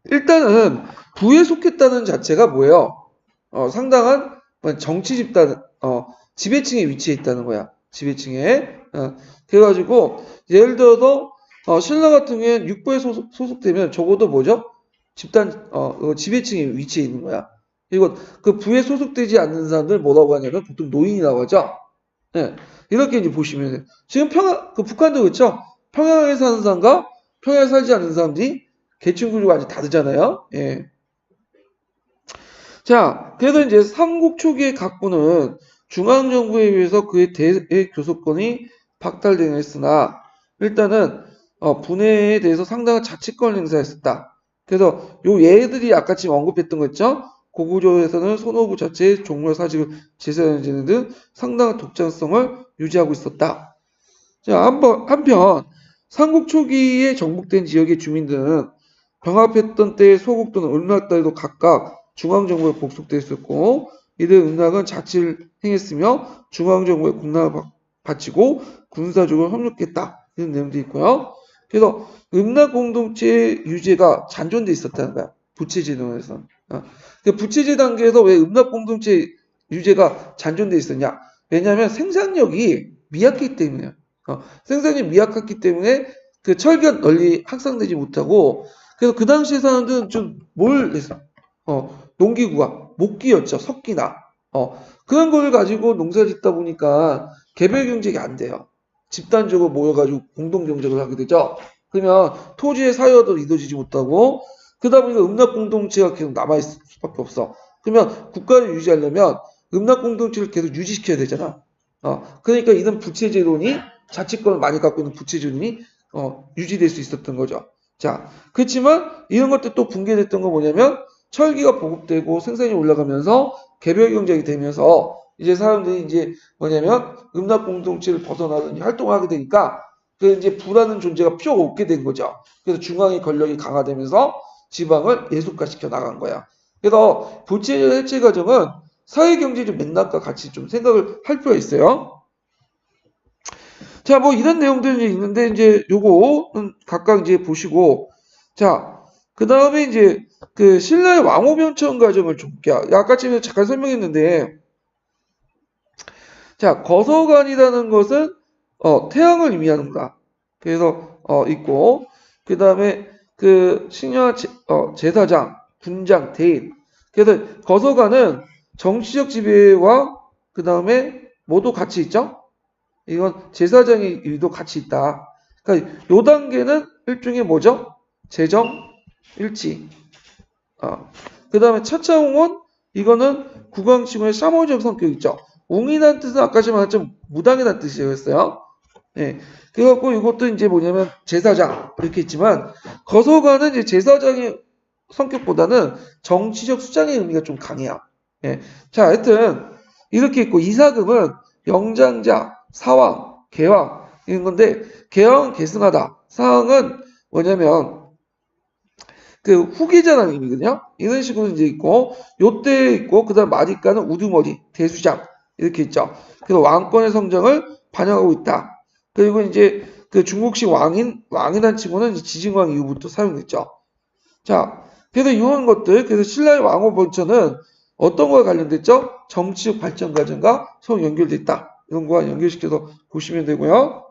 일단은 부에 속했다는 자체가 뭐예요? 상당한 정치 집단, 지배층에 위치해 있다는 거야. 지배층에. 그래가지고 예를 들어서 신라 같은 경우에는 육부에 소속되면 적어도 뭐죠? 집단 지배층에 위치해 있는 거야. 그리고 그 부에 소속되지 않는 사람들 뭐라고 하냐면 보통 노인이라고 하죠. 네. 이렇게 이제 보시면 돼요. 지금 북한도 그렇죠. 평양에 사는 사람과 평양에 살지 않는 사람들이 계층 구조가 완전 다르잖아요. 예. 자, 그래서 이제 삼국 초기의 각부는 중앙정부에 의해서 그의 대교섭권이 박탈되긴 했으나 일단은 분해에 대해서 상당한 자치권을 행사했었다. 그래서 요 예들이 아까 지금 언급했던 거 있죠? 고구려에서는 손오부 자체의 종묘 사직을 제사하는 등 상당한 독자성을 유지하고 있었다. 자, 한편 삼국 초기에 정복된 지역의 주민들은 병합했던 때의 소국 또는 음락들도 각각 중앙정부에 복속되어 있었고 이들 음락은 자치를 행했으며 중앙정부의 공락을 바치고 군사적으로 협력했다. 이런 내용도 있고요. 그래서 음락 공동체의 유지가 잔존돼 있었다는 거야. 부채제도에서. 부채제 단계에서 왜 음락 공동체 유지가 잔존돼 있었냐? 왜냐하면 생산력이 미약했기 때문이에요. 생산력이 미약했기 때문에 그 철기가 널리 확산되지 못하고 그래서 그 당시에 사람들은 좀 뭘 했어? 농기구가 목기였죠. 석기나. 그런 걸 가지고 농사 짓다 보니까 개별 경쟁이 안 돼요. 집단적으로 모여가지고 공동 경쟁을 하게 되죠. 그러면 토지의 사유화도 이루어지지 못하고 그러다 보니까 음락 공동체가 계속 남아있을 수밖에 없어. 그러면 국가를 유지하려면 음락 공동체를 계속 유지시켜야 되잖아. 그러니까 이런 부채제도니 자치권을 많이 갖고 있는 부채제도니 유지될 수 있었던 거죠. 자, 그렇지만 이런 것들 또 붕괴됐던 건 뭐냐면 철기가 보급되고 생산이 올라가면서 개별 경쟁이 되면서 이제 사람들이 이제 뭐냐면 음락 공동체를 벗어나더니 활동을 하게 되니까 그 이제 부라는 존재가 필요가 없게 된 거죠. 그래서 중앙의 권력이 강화되면서 지방을 예속화시켜 나간 거야. 그래서 부채 해체 과정은 사회경제적 맥락과 같이 좀 생각을 할 필요가 있어요. 자, 뭐 이런 내용들이 있는데 이제 요거는 각각 이제 보시고, 자, 그 다음에 이제 그 신라의 왕호 변천 과정을 좀 볼게요. 아까 전에 잠깐 설명했는데, 자, 거서관이라는 것은 태양을 의미하는구나. 그래서 있고, 그 다음에 그 신라 제사장, 군장, 대인. 그래서 거서관은 정치적 지배와 그 다음에 뭐도 같이 있죠? 이건 제사장의 일도 같이 있다. 그러니까 요 단계는 일종의 뭐죠? 재정 일치. 그 다음에 차차홍은 이거는 국왕치고의 샤머적 성격이 있죠. 웅이란 뜻은 아까 전에 말했지만 무당이란 뜻이었어요. 예. 그래갖고 이것도 이제 뭐냐면 제사장 이렇게 있지만 거서관은 이제 제사장의 성격보다는 정치적 수장의 의미가 좀 강해요. 예. 자, 하여튼 이렇게 있고 이사금은 영장자, 사왕, 개왕 이런 건데 개왕은 계승하다. 사왕은 뭐냐면 그 후계자라는 의미거든요. 이런 식으로 이제 있고 요때 있고 그다음 마디가는 우두머리, 대수장 이렇게 있죠. 그래서 왕권의 성장을 반영하고 있다. 그리고 이제 그 중국식 왕이란 친구는 지징왕 이후부터 사용됐죠. 자, 그래서 이런 것들 그래서 신라의 왕호 번처는 어떤 거와 관련됐죠? 정치적 발전 과정과 서로 연결됐다. 이런 거와 연결시켜서 보시면 되고요.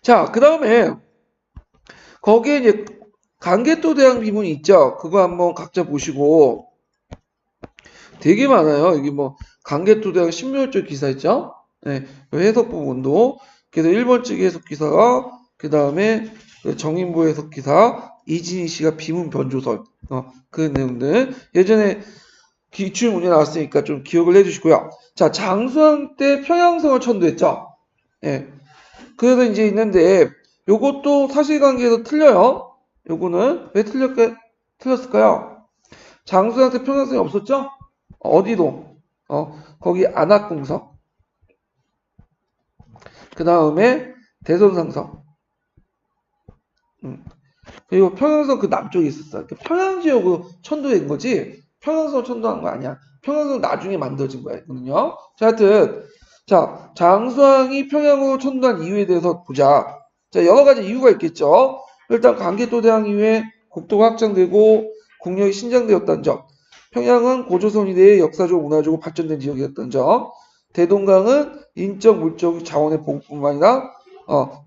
자, 그 다음에 거기에 이제 강개토 대왕 비문이 있죠. 그거 한번 각자 보시고 되게 많아요. 여기 뭐 강개토 대왕 신묘절 기사 있죠. 네, 해석 부분도 그래서 1번 측의 해석 기사가 그 다음에 정인보 해석 기사 이진희 씨가 비문 변조설 그 내용들 예전에 기출 문제 나왔으니까 좀 기억을 해주시고요. 자, 장수왕 때 평양성을 천도했죠. 예. 그래서 이제 있는데 요것도 사실관계에서 틀려요. 요거는 왜 틀렸을까요? 장수왕 때 평양성이 없었죠? 어디도 거기 안악궁성 그 다음에 대선상성 그리고 평양성 그 남쪽에 있었어요. 평양 지역으로 천도된 거지 평양성 천도한 거 아니야. 평양성 나중에 만들어진 거거든요. 자, 하여튼 자, 장수왕이 평양으로 천도한 이유에 대해서 보자. 자, 여러 가지 이유가 있겠죠. 일단 강개토대왕 이후에 국토가 확장되고 국력이 신장되었다는 점. 평양은 고조선 이래의 역사적 문화적으로 발전된 지역이었던 점. 대동강은 인적 물적 자원의 보급뿐만 아니라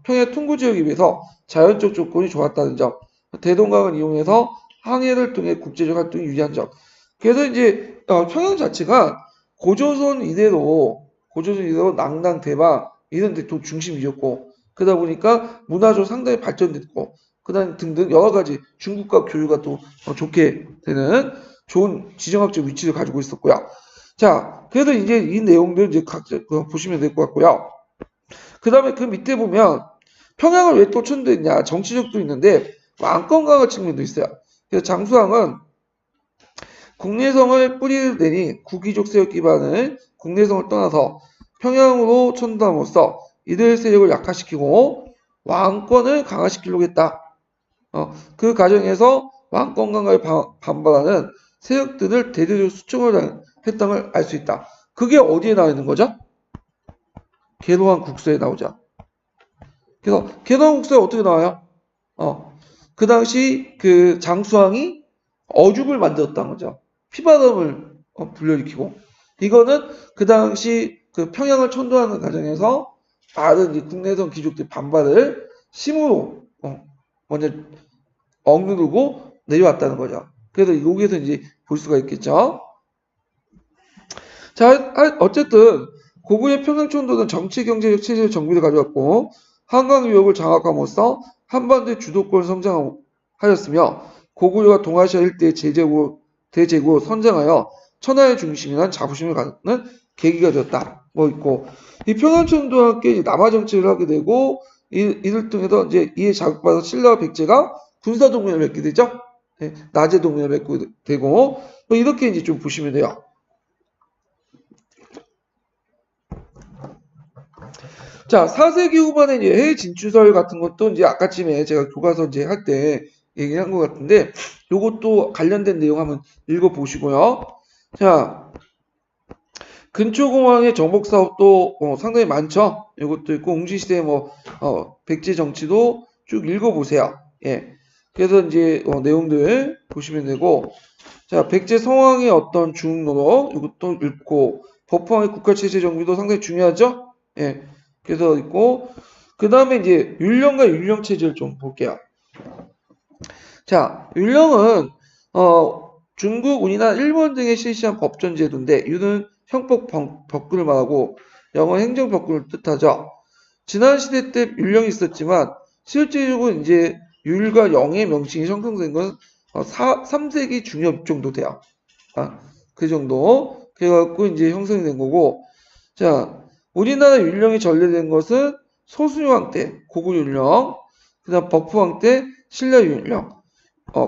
평양 퉁구 지역에 비해서 자연적 조건이 좋았다는 점. 대동강을 이용해서 항해를 통해 국제적 활동이 유리한 점. 그래서 이제 평양 자체가 고조선 이래로 낭랑, 대방 이런 데 또 중심이었고 그러다 보니까 문화적으로 상당히 발전됐고 그다음 등등 여러 가지 중국과 교류가 또 좋게 되는 좋은 지정학적 위치를 가지고 있었고요. 자, 그래도 이제 이 내용들 이제 각자 보시면 될 것 같고요. 그 다음에 그 밑에 보면 평양을 왜 또 천도했냐 정치적도 있는데 왕권 강화 측면도 있어요. 그래서 장수왕은 국내성을 뿌리를 내니 구기족 세력 기반을 국내성을 떠나서 평양으로 천도함으로써 이들 세력을 약화시키고 왕권을 강화시키려고 했다. 그 과정에서 왕권 강화에 반발하는 세력들을 대대적으로 수청을 했다는 걸 알 수 있다. 그게 어디에 나와 있는 거죠? 계로한 국서에 나오죠. 그래서 계로한 국서에 어떻게 나와요? 그 당시 그 장수왕이 어죽을 만들었다는 거죠. 피바람을 불러일으키고 이거는 그 당시 그 평양을 천도하는 과정에서 많은 국내성 귀족들 반발을 심으로 먼저 억누르고 내려왔다는 거죠. 그래서 여기에서 이제 볼 수가 있겠죠. 자, 어쨌든 고구려 평양천도는 정치 경제적 체제의 정비를 가져왔고 한강 유역을 장악함으로써 한반도의 주도권을 성장하였으며 고구려가 동아시아 일대의 대제국으로 선장하여 천하의 중심이란 자부심을 갖는 계기가 되었다. 뭐 있고 이 평양천도와 함께 남하 정치를 하게 되고 이를 통해서 이제 이에 자극받아서 신라와 백제가 군사 동맹을 맺게 되죠. 네, 나제 동맹을 맺고 되고 뭐 이렇게 이제 좀 보시면 돼요. 자, 4세기 후반에 이제 해외 진출설 같은 것도 이제 아까쯤에 제가 교과서 이제 할 때 얘기한 것 같은데 요것도 관련된 내용 한번 읽어보시고요. 자, 근초공항의 정복 사업도 상당히 많죠. 이것도 있고 웅지시대 백제 정치도 쭉 읽어보세요. 예. 그래서 이제 내용들 보시면 되고, 자, 백제 성왕의 어떤 주흥노로 이것도 읽고, 법황의 국가체제 정비도 상당히 중요하죠. 예. 그래서 있고, 그 다음에 이제 율령과 율령체제를 좀 볼게요. 자, 율령은 중국, 우리나라, 일본 등에 실시한 법전제도인데 율은 형법 법규를 말하고 영어는 행정 법규를 뜻하죠. 지난 시대 때 율령이 있었지만 실제적으로 이제 율과 영의 명칭이 형성된 건 3세기 중엽 정도 돼요. 그 정도. 그래갖고 이제 형성이 된 거고. 자, 우리나라 율령이 전래된 것은 소수유왕 때 고구 율령, 그다음 법후왕 때 신라 율령,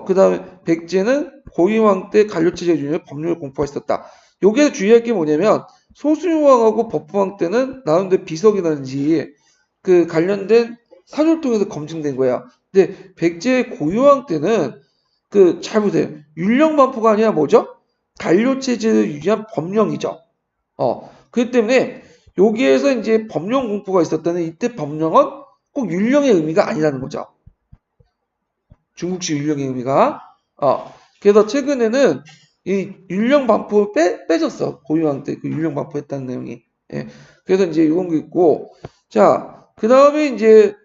그다음에 백제는 고위왕 때 간료체제 율령 법률 공포가 있었다. 여기에 주의할 게 뭐냐면 소수유왕하고 법후왕 때는 나름대로 비석이라든지 그 관련된 사료를 통해서 검증된 거야. 근데 백제 고유왕 때는 그 잘 보세요. 율령 반포가 아니라 뭐죠? 간료체제를 유지한 법령이죠. 그렇기 때문에 여기에서 이제 법령 공포가 있었다는 이때 법령은 꼭 율령의 의미가 아니라는 거죠. 중국식 율령의 의미가. 그래서 최근에는 이 율령 반포를 빼줬어. 고유왕 때 그 율령 반포했다는 내용이. 예. 그래서 이제 이런 게 있고, 자, 그 다음에 이제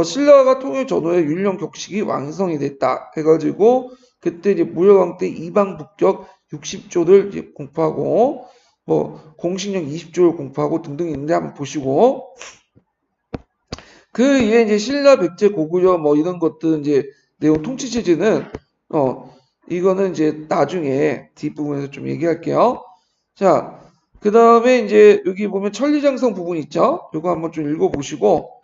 신라가 통일 전후에 율령 격식이 완성이 됐다 해가지고 그때 이제 무열왕 때 이방 북격 60조를 이제 공포하고 공식령 20조를 공포하고 등등 있는데 한번 보시고 그 이에 이제 신라 백제 고구려 이런 것들 이제 내용 통치 체제는 이거는 이제 나중에 뒷부분에서 좀 얘기할게요. 자, 그 다음에 이제 여기 보면 천리장성 부분 있죠? 이거 한번 좀 읽어보시고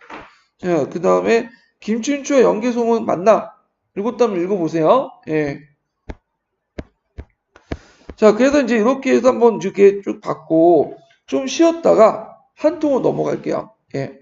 자, 그 다음에 김춘추와 연개송은 맞나? 이것도 한번 읽어보세요. 예. 자, 그래서 이제 이렇게 해서 한번 이렇게 쭉 받고 좀 쉬었다가 한 통으로 넘어갈게요. 예.